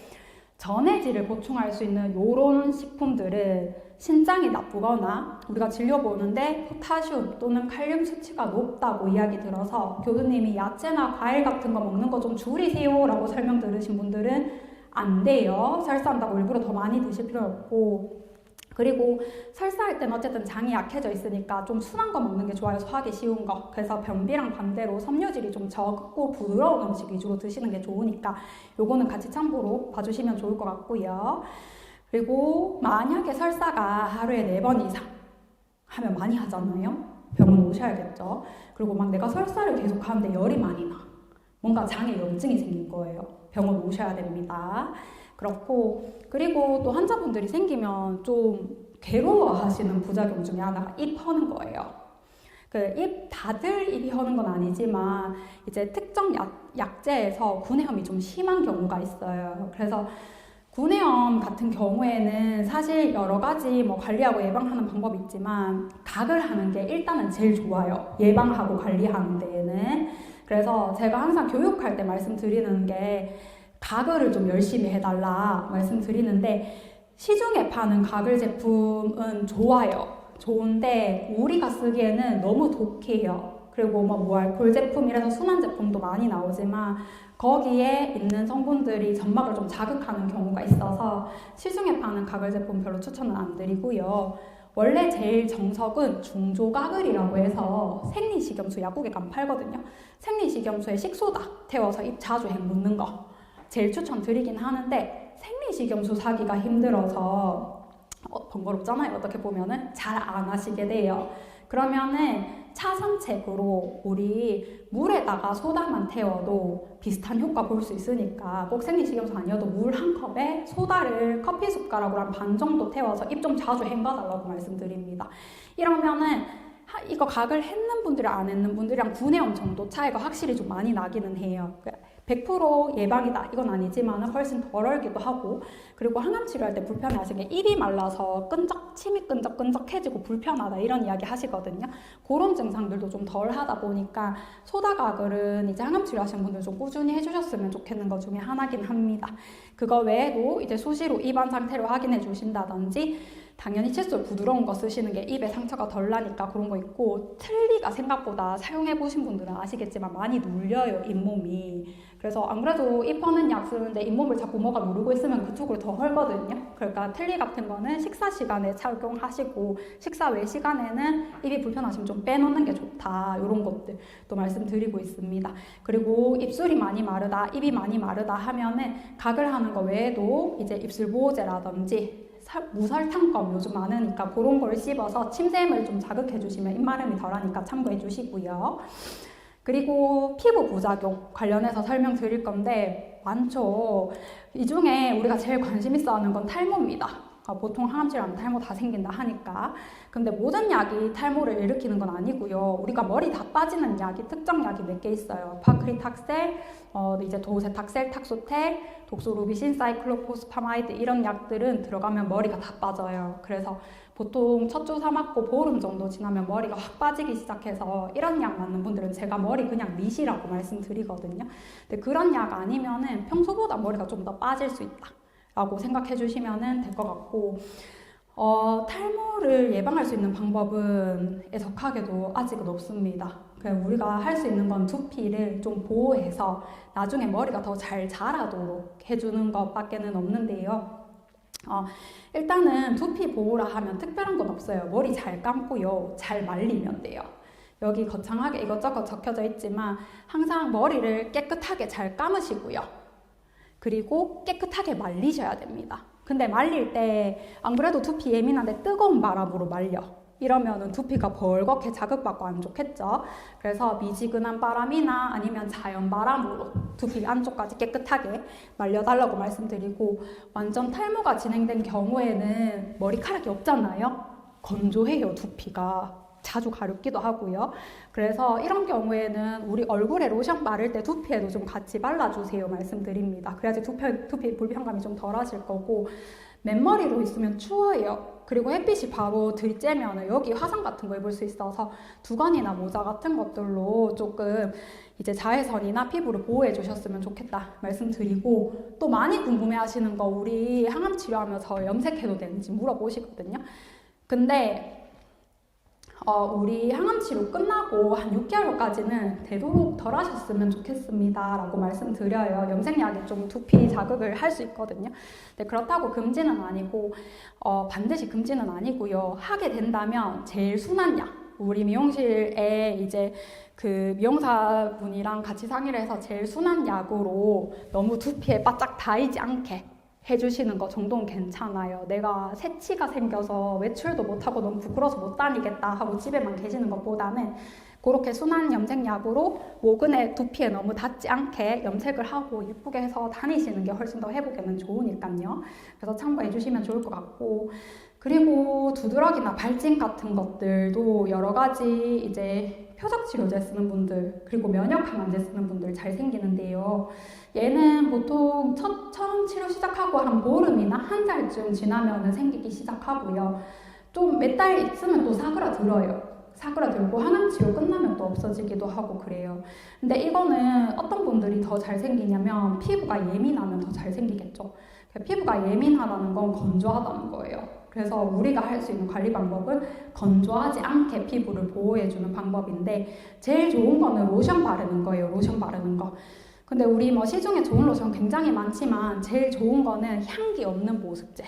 전해질을 보충할 수 있는 이런 식품들은 신장이 나쁘거나 우리가 진료 보는데 포타슘 또는 칼륨 수치가 높다고 이야기 들어서 교수님이 야채나 과일 같은 거 먹는 거 좀 줄이세요 라고 설명 들으신 분들은 안 돼요. 설사한다고 일부러 더 많이 드실 필요 없고, 그리고 설사할 때는 어쨌든 장이 약해져 있으니까 좀 순한 거 먹는 게 좋아요. 소화하기 쉬운 거. 그래서 변비랑 반대로 섬유질이 좀 적고 부드러운 음식 위주로 드시는 게 좋으니까 요거는 같이 참고로 봐주시면 좋을 것 같고요. 그리고 만약에 설사가 하루에 4번 이상 하면 많이 하잖아요. 병원 오셔야겠죠. 그리고 막 내가 설사를 계속 하는데 열이 많이 나. 뭔가 장에 염증이 생긴 거예요. 병원 오셔야 됩니다. 그렇고, 그리고 또 환자분들이 생기면 좀 괴로워하시는 부작용 중에 하나가 입 허는 거예요. 다들 입이 허는 건 아니지만 이제 특정 약제에서 구내염이 좀 심한 경우가 있어요. 그래서 구내염 같은 경우에는 사실 여러 가지 뭐 관리하고 예방하는 방법이 있지만 각을 하는 게 일단은 제일 좋아요. 예방하고 관리하는 데에는. 그래서 제가 항상 교육할 때 말씀드리는 게 가글을 좀 열심히 해달라 말씀드리는데, 시중에 파는 가글 제품은 좋아요. 좋은데 우리가 쓰기에는 너무 독해요. 그리고 뭐 무알콜 제품이라서 순한 제품도 많이 나오지만 거기에 있는 성분들이 점막을 좀 자극하는 경우가 있어서 시중에 파는 가글 제품 별로 추천은 안 드리고요. 원래 제일 정석은 중조가글이라고 해서 생리식염수 약국에 가면 팔거든요. 생리식염수에 식소다 태워서 입 자주 헹구는 거 제일 추천드리긴 하는데, 생리식염수 사기가 힘들어서 번거롭잖아요. 어떻게 보면은 잘 안 하시게 돼요. 그러면은 차선책으로 우리 물에다가 소다만 태워도 비슷한 효과 볼 수 있으니까 꼭 생리식염수 아니어도 물 한 컵에 소다를 커피 숟가락으로 한 반 정도 태워서 입 좀 자주 헹궈달라고 말씀드립니다. 이러면은 이거 가글 했는 분들이랑 안 했는 분들이랑 구내염 정도 차이가 확실히 좀 많이 나기는 해요. 100% 예방이다 이건 아니지만 훨씬 덜 얼기도 하고, 그리고 항암 치료할 때 불편해하시는 게 입이 말라서 침이 끈적끈적해지고 불편하다 이런 이야기 하시거든요. 그런 증상들도 좀 덜 하다 보니까 소다 가글은 이제 항암 치료하시는 분들 좀 꾸준히 해주셨으면 좋겠는 것 중에 하나긴 합니다. 그거 외에도 이제 수시로 입안 상태를 확인해 주신다든지, 당연히 칫솔 부드러운 거 쓰시는 게 입에 상처가 덜 나니까 그런 거 있고, 틀니가 생각보다 사용해 보신 분들은 아시겠지만 많이 눌려요, 잇몸이. 그래서 안 그래도 입 허는 약 쓰는데 잇몸을 자꾸 뭐가 누르고 있으면 그쪽으로 더 헐거든요. 그러니까 틀니 같은 거는 식사 시간에 착용하시고, 식사 외 시간에는 입이 불편하시면 좀 빼놓는 게 좋다, 이런 것들 또 말씀드리고 있습니다. 그리고 입술이 많이 마르다, 입이 많이 마르다 하면은 가글 하는 거 외에도 이제 입술 보호제라든지 무설탕껌 요즘 많으니까 그런 걸 씹어서 침샘을 좀 자극해 주시면 입마름이 덜하니까 참고해 주시고요. 그리고 피부 부작용 관련해서 설명드릴 건데 많죠. 이 중에 우리가 제일 관심 있어 하는 건 탈모입니다. 보통 항암 치료하면 탈모 다 생긴다 하니까. 근데 모든 약이 탈모를 일으키는 건 아니고요. 우리가 머리 다 빠지는 약이 특정 약이 몇 개 있어요. 파크리탁셀, 이제 도세탁셀, 탁소텔, 독소루비신, 사이클로포스파마이드 이런 약들은 들어가면 머리가 다 빠져요. 그래서 보통 첫 주사 맞고 보름 정도 지나면 머리가 확 빠지기 시작해서 이런 약 맞는 분들은 제가 머리 그냥 미시라고 말씀드리거든요. 근데 그런 약 아니면은 평소보다 머리가 좀 더 빠질 수 있다 라고 생각해 주시면 될 것 같고, 탈모를 예방할 수 있는 방법은 애석하게도 아직은 없습니다. 그냥 우리가 할 수 있는 건 두피를 좀 보호해서 나중에 머리가 더 잘 자라도록 해주는 것밖에는 없는데요. 일단은 두피 보호라 하면 특별한 건 없어요. 머리 잘 감고요, 잘 말리면 돼요. 여기 거창하게 이것저것 적혀져 있지만 항상 머리를 깨끗하게 잘 감으시고요. 그리고 깨끗하게 말리셔야 됩니다. 근데 말릴 때 안 그래도 두피 예민한데 뜨거운 바람으로 말려. 이러면은 두피가 벌겋게 자극받고 안 좋겠죠. 그래서 미지근한 바람이나 아니면 자연 바람으로 두피 안쪽까지 깨끗하게 말려달라고 말씀드리고, 완전 탈모가 진행된 경우에는 머리카락이 없잖아요. 건조해요, 두피가. 자주 가렵기도 하고요. 그래서 이런 경우에는 우리 얼굴에 로션 바를 때 두피에도 좀 같이 발라주세요 말씀드립니다. 그래야지 두피 불편감이 좀 덜 하실 거고, 맨머리로 있으면 추워요. 그리고 햇빛이 바로 들쬐면 여기 화상 같은 거 입을 수 있어서 두건이나 모자 같은 것들로 조금 이제 자외선이나 피부를 보호해 주셨으면 좋겠다 말씀드리고, 또 많이 궁금해 하시는 거 우리 항암 치료하면서 염색해도 되는지 물어보시거든요. 근데 우리 항암 치료 끝나고 한 6개월까지는 되도록 덜 하셨으면 좋겠습니다 라고 말씀드려요. 염색약이 좀 두피 자극을 할 수 있거든요. 근데 그렇다고 금지는 아니고 반드시 금지는 아니고요. 하게 된다면 제일 순한 약, 우리 미용실에 이제 그 미용사분이랑 같이 상의를 해서 제일 순한 약으로 너무 두피에 바짝 닿이지 않게 해주시는 거 정도는 괜찮아요. 내가 새치가 생겨서 외출도 못하고 너무 부끄러워서 못 다니겠다 하고 집에만 계시는 것보다는 그렇게 순한 염색약으로 모근에 두피에 너무 닿지 않게 염색을 하고 예쁘게 해서 다니시는 게 훨씬 더 회복에는 좋으니까요. 그래서 참고해 주시면 좋을 것 같고, 그리고 두드러기나 발진 같은 것들도 여러 가지 이제 표적 치료제 쓰는 분들, 그리고 면역 항암제 쓰는 분들 잘 생기는데요. 얘는 보통 처음 치료 시작하고 한 보름이나 한 달쯤 지나면 생기기 시작하고요. 좀 몇 달 있으면 또 사그라들어요. 사그라들고 항암 치료 끝나면 또 없어지기도 하고 그래요. 근데 이거는 어떤 분들이 더 잘 생기냐면 피부가 예민하면 더 잘 생기겠죠. 피부가 예민하다는 건 건조하다는 거예요. 그래서 우리가 할 수 있는 관리 방법은 건조하지 않게 피부를 보호해주는 방법인데, 제일 좋은 거는 로션 바르는 거예요. 로션 바르는 거. 근데 우리 뭐 시중에 좋은 로션 굉장히 많지만 제일 좋은 거는 향기 없는 보습제.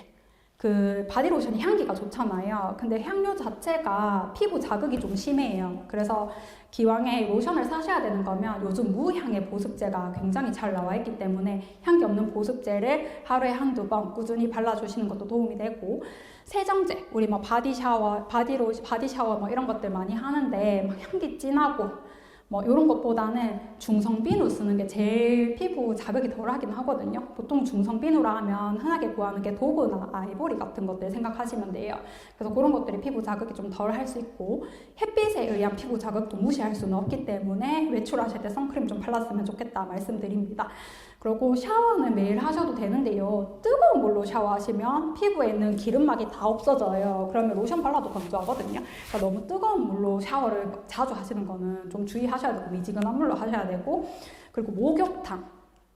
그 바디로션이 향기가 좋잖아요. 근데 향료 자체가 피부 자극이 좀 심해요. 그래서 기왕에 로션을 사셔야 되는 거면 요즘 무향의 보습제가 굉장히 잘 나와 있기 때문에 향기 없는 보습제를 하루에 한두 번 꾸준히 발라주시는 것도 도움이 되고, 세정제, 우리 뭐 바디 샤워 뭐 이런 것들 많이 하는데 막 향기 진하고 뭐 이런 것보다는 중성비누 쓰는 게 제일 피부 자극이 덜 하긴 하거든요. 보통 중성비누라 하면 흔하게 구하는 게 도브나 아이보리 같은 것들 생각하시면 돼요. 그래서 그런 것들이 피부 자극이 좀 덜 할 수 있고, 햇빛에 의한 피부 자극도 무시할 수는 없기 때문에 외출하실 때 선크림 좀 발랐으면 좋겠다 말씀드립니다. 그리고 샤워는 매일 하셔도 되는데요. 뜨거운 물로 샤워하시면 피부에 있는 기름막이 다 없어져요. 그러면 로션 발라도 건조하거든요. 그러니까 너무 뜨거운 물로 샤워를 자주 하시는 거는 좀 주의하셔야 되고, 미지근한 물로 하셔야 되고, 그리고 목욕탕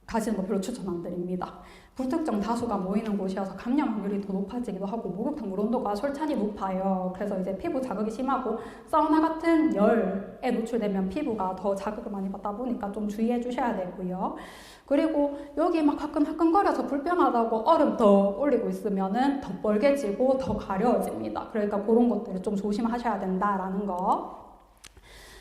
가시는 거 별로 추천 안 드립니다. 불특정 다수가 모이는 곳이어서 감염 확률이 더 높아지기도 하고, 목욕탕 물 온도가 솔찬히 높아요. 그래서 이제 피부 자극이 심하고 사우나 같은 열에 노출되면 피부가 더 자극을 많이 받다 보니까 좀 주의해 주셔야 되고요. 그리고 여기 막 화끈화끈거려서 불편하다고 얼음 더 올리고 있으면은 더 뻘개지고 더 가려워집니다. 그러니까 그런 것들을 좀 조심하셔야 된다라는 거.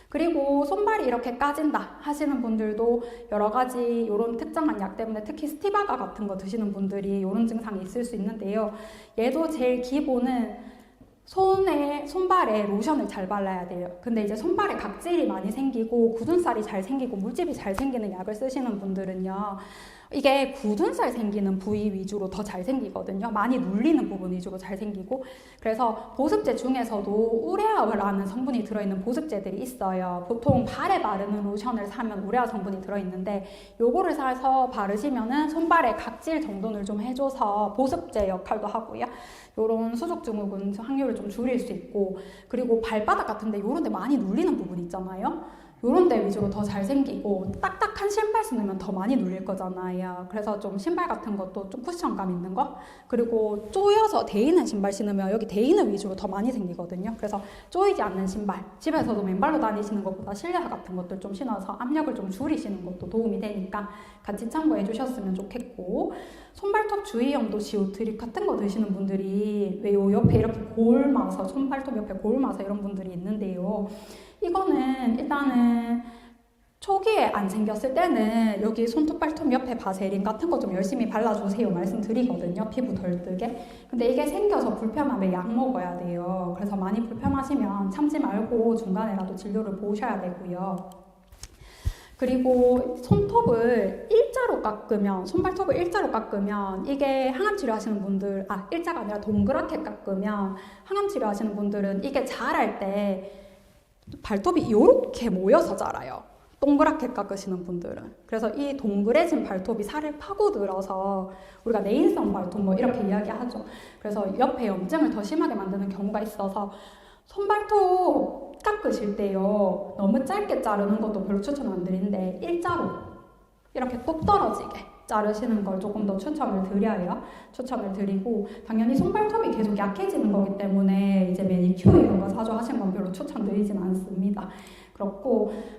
그리고 손발이 이렇게 까진다 하시는 분들도 여러 가지 이런 특정한 약 때문에, 특히 스티바가 같은 거 드시는 분들이 이런 증상이 있을 수 있는데요. 얘도 제일 기본은 손발에 로션을 잘 발라야 돼요. 근데 이제 손발에 각질이 많이 생기고 굳은 살이 잘 생기고 물집이 잘 생기는 약을 쓰시는 분들은요, 이게 굳은 살 생기는 부위 위주로 더 잘 생기거든요. 많이 눌리는 부분 위주로 잘 생기고. 그래서 보습제 중에서도 우레아라는 성분이 들어있는 보습제들이 있어요. 보통 발에 바르는 로션을 사면 우레아 성분이 들어있는데, 요거를 사서 바르시면은 손발에 각질 정돈을 좀 해줘서 보습제 역할도 하고요. 요런 수족 증후군 확률을 좀 줄일 수 있고, 그리고 발바닥 같은데 요런 데 많이 눌리는 부분 있잖아요. 요런 데 위주로 더 잘 생기고, 딱딱한 신발 신으면 더 많이 눌릴 거잖아요. 그래서 좀 신발 같은 것도 좀 쿠션감 있는 거, 그리고 조여서 데이는 신발 신으면 여기 데이는 위주로 더 많이 생기거든요. 그래서 조이지 않는 신발, 집에서도 맨발로 다니시는 것보다 실내화 같은 것들 좀 신어서 압력을 좀 줄이시는 것도 도움이 되니까 같이 참고해 주셨으면 좋겠고, 손발톱 주의염도 지오트립 같은 거 드시는 분들이 왜 요 옆에 이렇게 골마서, 손발톱 옆에 골마서 이런 분들이 있는데요. 이거는 일단은 초기에 안 생겼을 때는 여기 손톱 발톱 옆에 바세린 같은 거 좀 열심히 발라주세요 말씀드리거든요. 피부 덜 뜨게. 근데 이게 생겨서 불편하면 약 먹어야 돼요. 그래서 많이 불편하시면 참지 말고 중간에라도 진료를 보셔야 되고요. 그리고 손톱을 일자로 깎으면, 손발톱을 일자로 깎으면 이게 항암 치료하시는 분들, 일자가 아니라 동그랗게 깎으면 항암 치료하시는 분들은 이게 자랄 때 발톱이 이렇게 모여서 자라요. 동그랗게 깎으시는 분들은. 그래서 이 동그래진 발톱이 살을 파고들어서 우리가 내인성 발톱 뭐 이렇게 이야기하죠. 그래서 옆에 염증을 더 심하게 만드는 경우가 있어서 손발톱 깎으실 때요, 너무 짧게 자르는 것도 별로 추천 안 드리는데 일자로 이렇게 똑 떨어지게 자르시는 걸 조금 더 추천을 드리고, 당연히 손발톱이 계속 약해지는 거기 때문에 이제 매니큐어 이런 거 자주 하시는 건 별로 추천드리진 않습니다.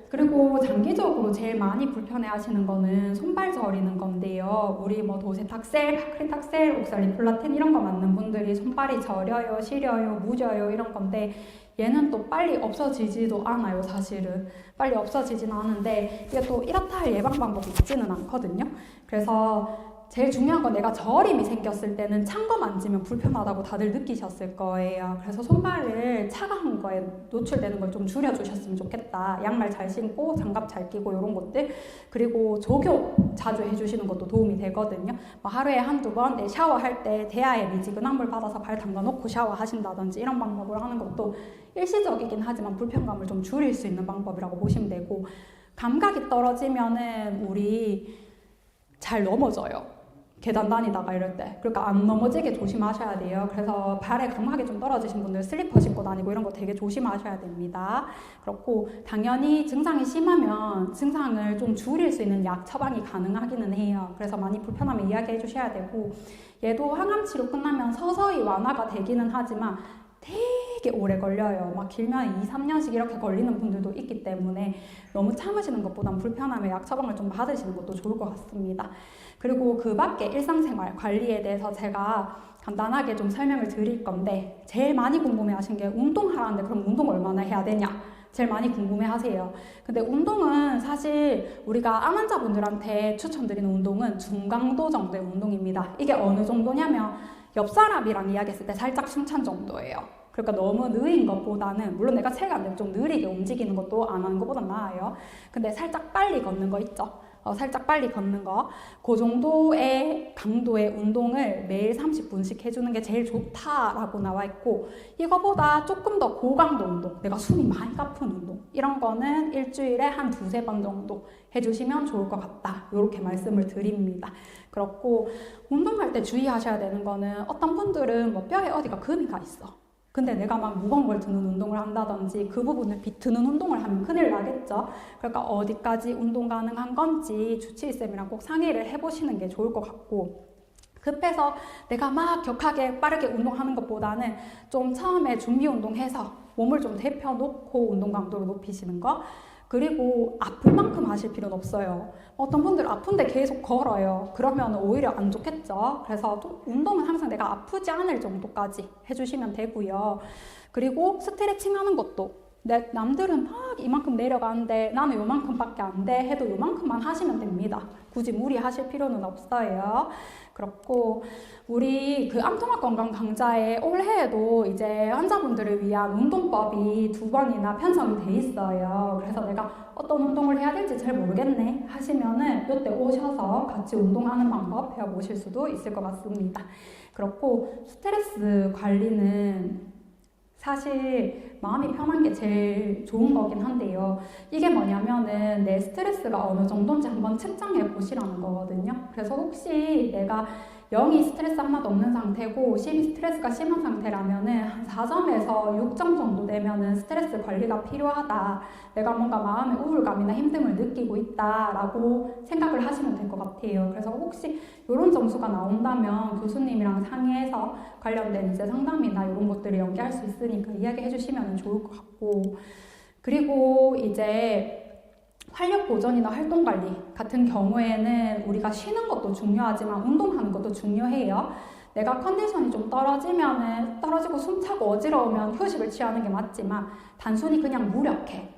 그리고 장기적으로 제일 많이 불편해 하시는 거는 손발 저리는 건데요. 우리 뭐 도세탁셀, 파크린탁셀, 옥살리플라텐 이런 거 맞는 분들이 손발이 저려요, 시려요, 무져요 이런 건데, 얘는 또 빨리 없어지지도 않아요. 사실은 빨리 없어지진 않은데 이게 또 이렇다 할 예방 방법이 있지는 않거든요. 그래서 제일 중요한 건, 내가 저림이 생겼을 때는 찬 거 만지면 불편하다고 다들 느끼셨을 거예요. 그래서 손발을 차가운 거에 노출되는 걸 좀 줄여주셨으면 좋겠다. 양말 잘 신고 장갑 잘 끼고 이런 것들, 그리고 조교 자주 해주시는 것도 도움이 되거든요. 뭐 하루에 한두 번 샤워할 때 대야에 미지근한 물 받아서 발 담가놓고 샤워하신다든지 이런 방법을 하는 것도 일시적이긴 하지만 불편감을 좀 줄일 수 있는 방법이라고 보시면 되고, 감각이 떨어지면은 우리 잘 넘어져요. 계단 다니다가 이럴 때. 그러니까 안 넘어지게 조심하셔야 돼요. 그래서 발에 감각이 좀 떨어지신 분들 슬리퍼 신고 다니고 이런 거 되게 조심하셔야 됩니다. 그렇고 당연히 증상이 심하면 증상을 좀 줄일 수 있는 약 처방이 가능하기는 해요. 그래서 많이 불편하면 이야기해 주셔야 되고, 얘도 항암 치료 끝나면 서서히 완화가 되기는 하지만 되게 오래 걸려요. 막 길면 2-3년씩 이렇게 걸리는 분들도 있기 때문에 너무 참으시는 것보단 불편하면 약 처방을 좀 받으시는 것도 좋을 것 같습니다. 그리고 그 밖에 일상생활 관리에 대해서 제가 간단하게 좀 설명을 드릴 건데, 제일 많이 궁금해 하신 게 운동하라는데 그럼 운동 얼마나 해야 되냐? 제일 많이 궁금해 하세요. 근데 운동은 사실 우리가 암 환자분들한테 추천드리는 운동은 중강도 정도의 운동입니다. 이게 어느 정도냐면 옆 사람이랑 이야기했을 때 살짝 칭찬 정도예요. 그러니까 너무 느린 것보다는, 물론 내가 체가 안 되면 좀 느리게 움직이는 것도 안 하는 것보다 나아요. 근데 살짝 빨리 걷는 거 있죠. 살짝 빨리 걷는 거, 그 정도의 강도의 운동을 매일 30분씩 해주는 게 제일 좋다라고 나와 있고, 이거보다 조금 더 고강도 운동, 내가 숨이 많이 가쁜 운동 이런 거는 일주일에 한 2-3번 정도 해주시면 좋을 것 같다, 이렇게 말씀을 드립니다. 그렇고 운동할 때 주의하셔야 되는 거는, 어떤 분들은 뭐 뼈에 어디가 금이 가 있어. 근데 내가 막 무거운 걸 드는 운동을 한다든지 그 부분을 비트는 운동을 하면 큰일 나겠죠. 그러니까 어디까지 운동 가능한 건지 주치의쌤이랑 꼭 상의를 해보시는 게 좋을 것 같고, 급해서 내가 막 격하게 빠르게 운동하는 것보다는 좀 처음에 준비 운동해서 몸을 좀 데펴놓고 운동 강도를 높이시는 거, 그리고 아플 만큼 하실 필요는 없어요. 어떤 분들 아픈데 계속 걸어요. 그러면 오히려 안 좋겠죠. 그래서 좀 운동은 항상 내가 아프지 않을 정도까지 해주시면 되고요. 그리고 스트레칭 하는 것도, 남들은 막 이만큼 내려가는데 나는 요만큼밖에 안 돼 해도 요만큼만 하시면 됩니다. 굳이 무리하실 필요는 없어요. 그렇고 우리 그 암통합 건강 강좌에 올해에도 이제 환자분들을 위한 운동법이 2번이나 편성이 돼 있어요. 그래서 내가 어떤 운동을 해야 될지 잘 모르겠네 하시면은 이때 오셔서 같이 운동하는 방법 배워보실 수도 있을 것 같습니다. 그렇고 스트레스 관리는 사실 마음이 편한 게 제일 좋은 거긴 한데요. 이게 뭐냐면은 내 스트레스가 어느 정도인지 한번 측정해 보시라는 거거든요. 그래서 혹시 내가 0이 스트레스 하나도 없는 상태고 10이 스트레스가 심한 상태라면은 한 4점에서 6점 정도 되면은 스트레스 관리가 필요하다, 내가 뭔가 마음의 우울감이나 힘듦을 느끼고 있다라고 생각을 하시면 될 것 같아요. 그래서 혹시 이런 점수가 나온다면 교수님이랑 상의해서 관련된 이제 상담이나 이런 것들을 연계할 수 있으니까 이야기해 주시면 좋을 것 같고, 그리고 이제 활력 보존이나 활동 관리 같은 경우에는 우리가 쉬는 것도 중요하지만 운동하는 것도 중요해요. 내가 컨디션이 좀 떨어지고 숨차고 어지러우면 휴식을 취하는 게 맞지만, 단순히 그냥 무력해,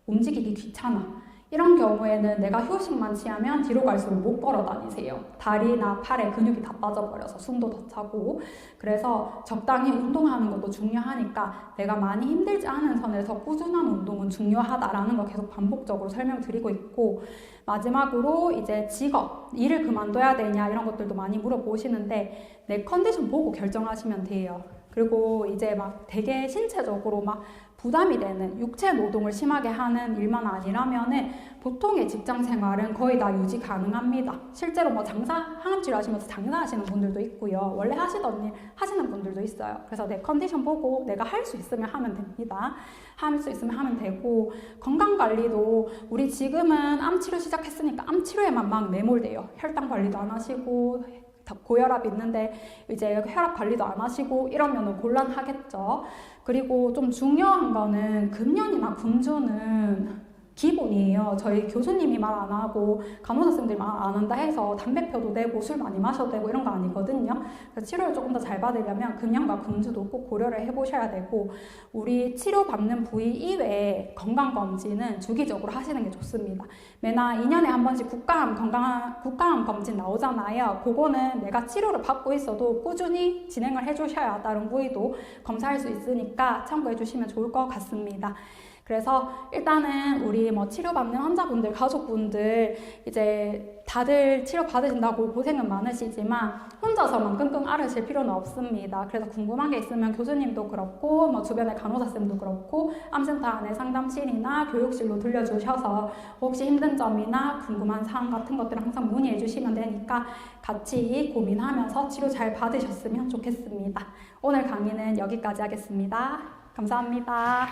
움직이기 귀찮아, 이런 경우에는 내가 휴식만 취하면 뒤로 갈수록 못 걸어 다니세요. 다리나 팔에 근육이 다 빠져버려서 숨도 더 차고. 그래서 적당히 운동하는 것도 중요하니까 내가 많이 힘들지 않은 선에서 꾸준한 운동은 중요하다라는 거 계속 반복적으로 설명드리고 있고, 마지막으로 이제 직업, 일을 그만둬야 되냐 이런 것들도 많이 물어보시는데 내 컨디션 보고 결정하시면 돼요. 그리고 이제 막 되게 신체적으로 막 부담이 되는 육체 노동을 심하게 하는 일만 아니라면은 보통의 직장 생활은 거의 다 유지 가능합니다. 실제로 뭐 항암 치료하시면서 장사하시는 분들도 있고요. 원래 하시던 일 하시는 분들도 있어요. 그래서 내 컨디션 보고 내가 할 수 있으면 하면 됩니다. 할 수 있으면 하면 되고, 건강 관리도 우리 지금은 암 치료 시작했으니까 암 치료에만 막 매몰돼요. 혈당 관리도 안 하시고 고혈압 있는데 이제 혈압 관리도 안 하시고 이러면 곤란하겠죠. 그리고 좀 중요한 거는 금연이나 금주는 기본이에요. 저희 교수님이 말 안 하고 간호사 선생님들이 말 안 한다 해서 담배 펴도 되고 술 많이 마셔도 되고 이런 거 아니거든요. 그래서 치료를 조금 더 잘 받으려면 금연과 금주도 꼭 고려를 해보셔야 되고, 우리 치료받는 부위 이외에 건강검진은 주기적으로 하시는 게 좋습니다. 매나 2년에 한 번씩 국가암 검진 나오잖아요. 그거는 내가 치료를 받고 있어도 꾸준히 진행을 해주셔야 다른 부위도 검사할 수 있으니까 참고해 주시면 좋을 것 같습니다. 그래서 일단은 우리 뭐 치료받는 환자분들, 가족분들 이제 다들 치료받으신다고 고생은 많으시지만 혼자서만 끙끙 앓으실 필요는 없습니다. 그래서 궁금한 게 있으면 교수님도 그렇고 뭐 주변의 간호사쌤도 그렇고 암센터 안에 상담실이나 교육실로 들려주셔서 혹시 힘든 점이나 궁금한 사항 같은 것들 항상 문의해 주시면 되니까 같이 고민하면서 치료 잘 받으셨으면 좋겠습니다. 오늘 강의는 여기까지 하겠습니다. 감사합니다.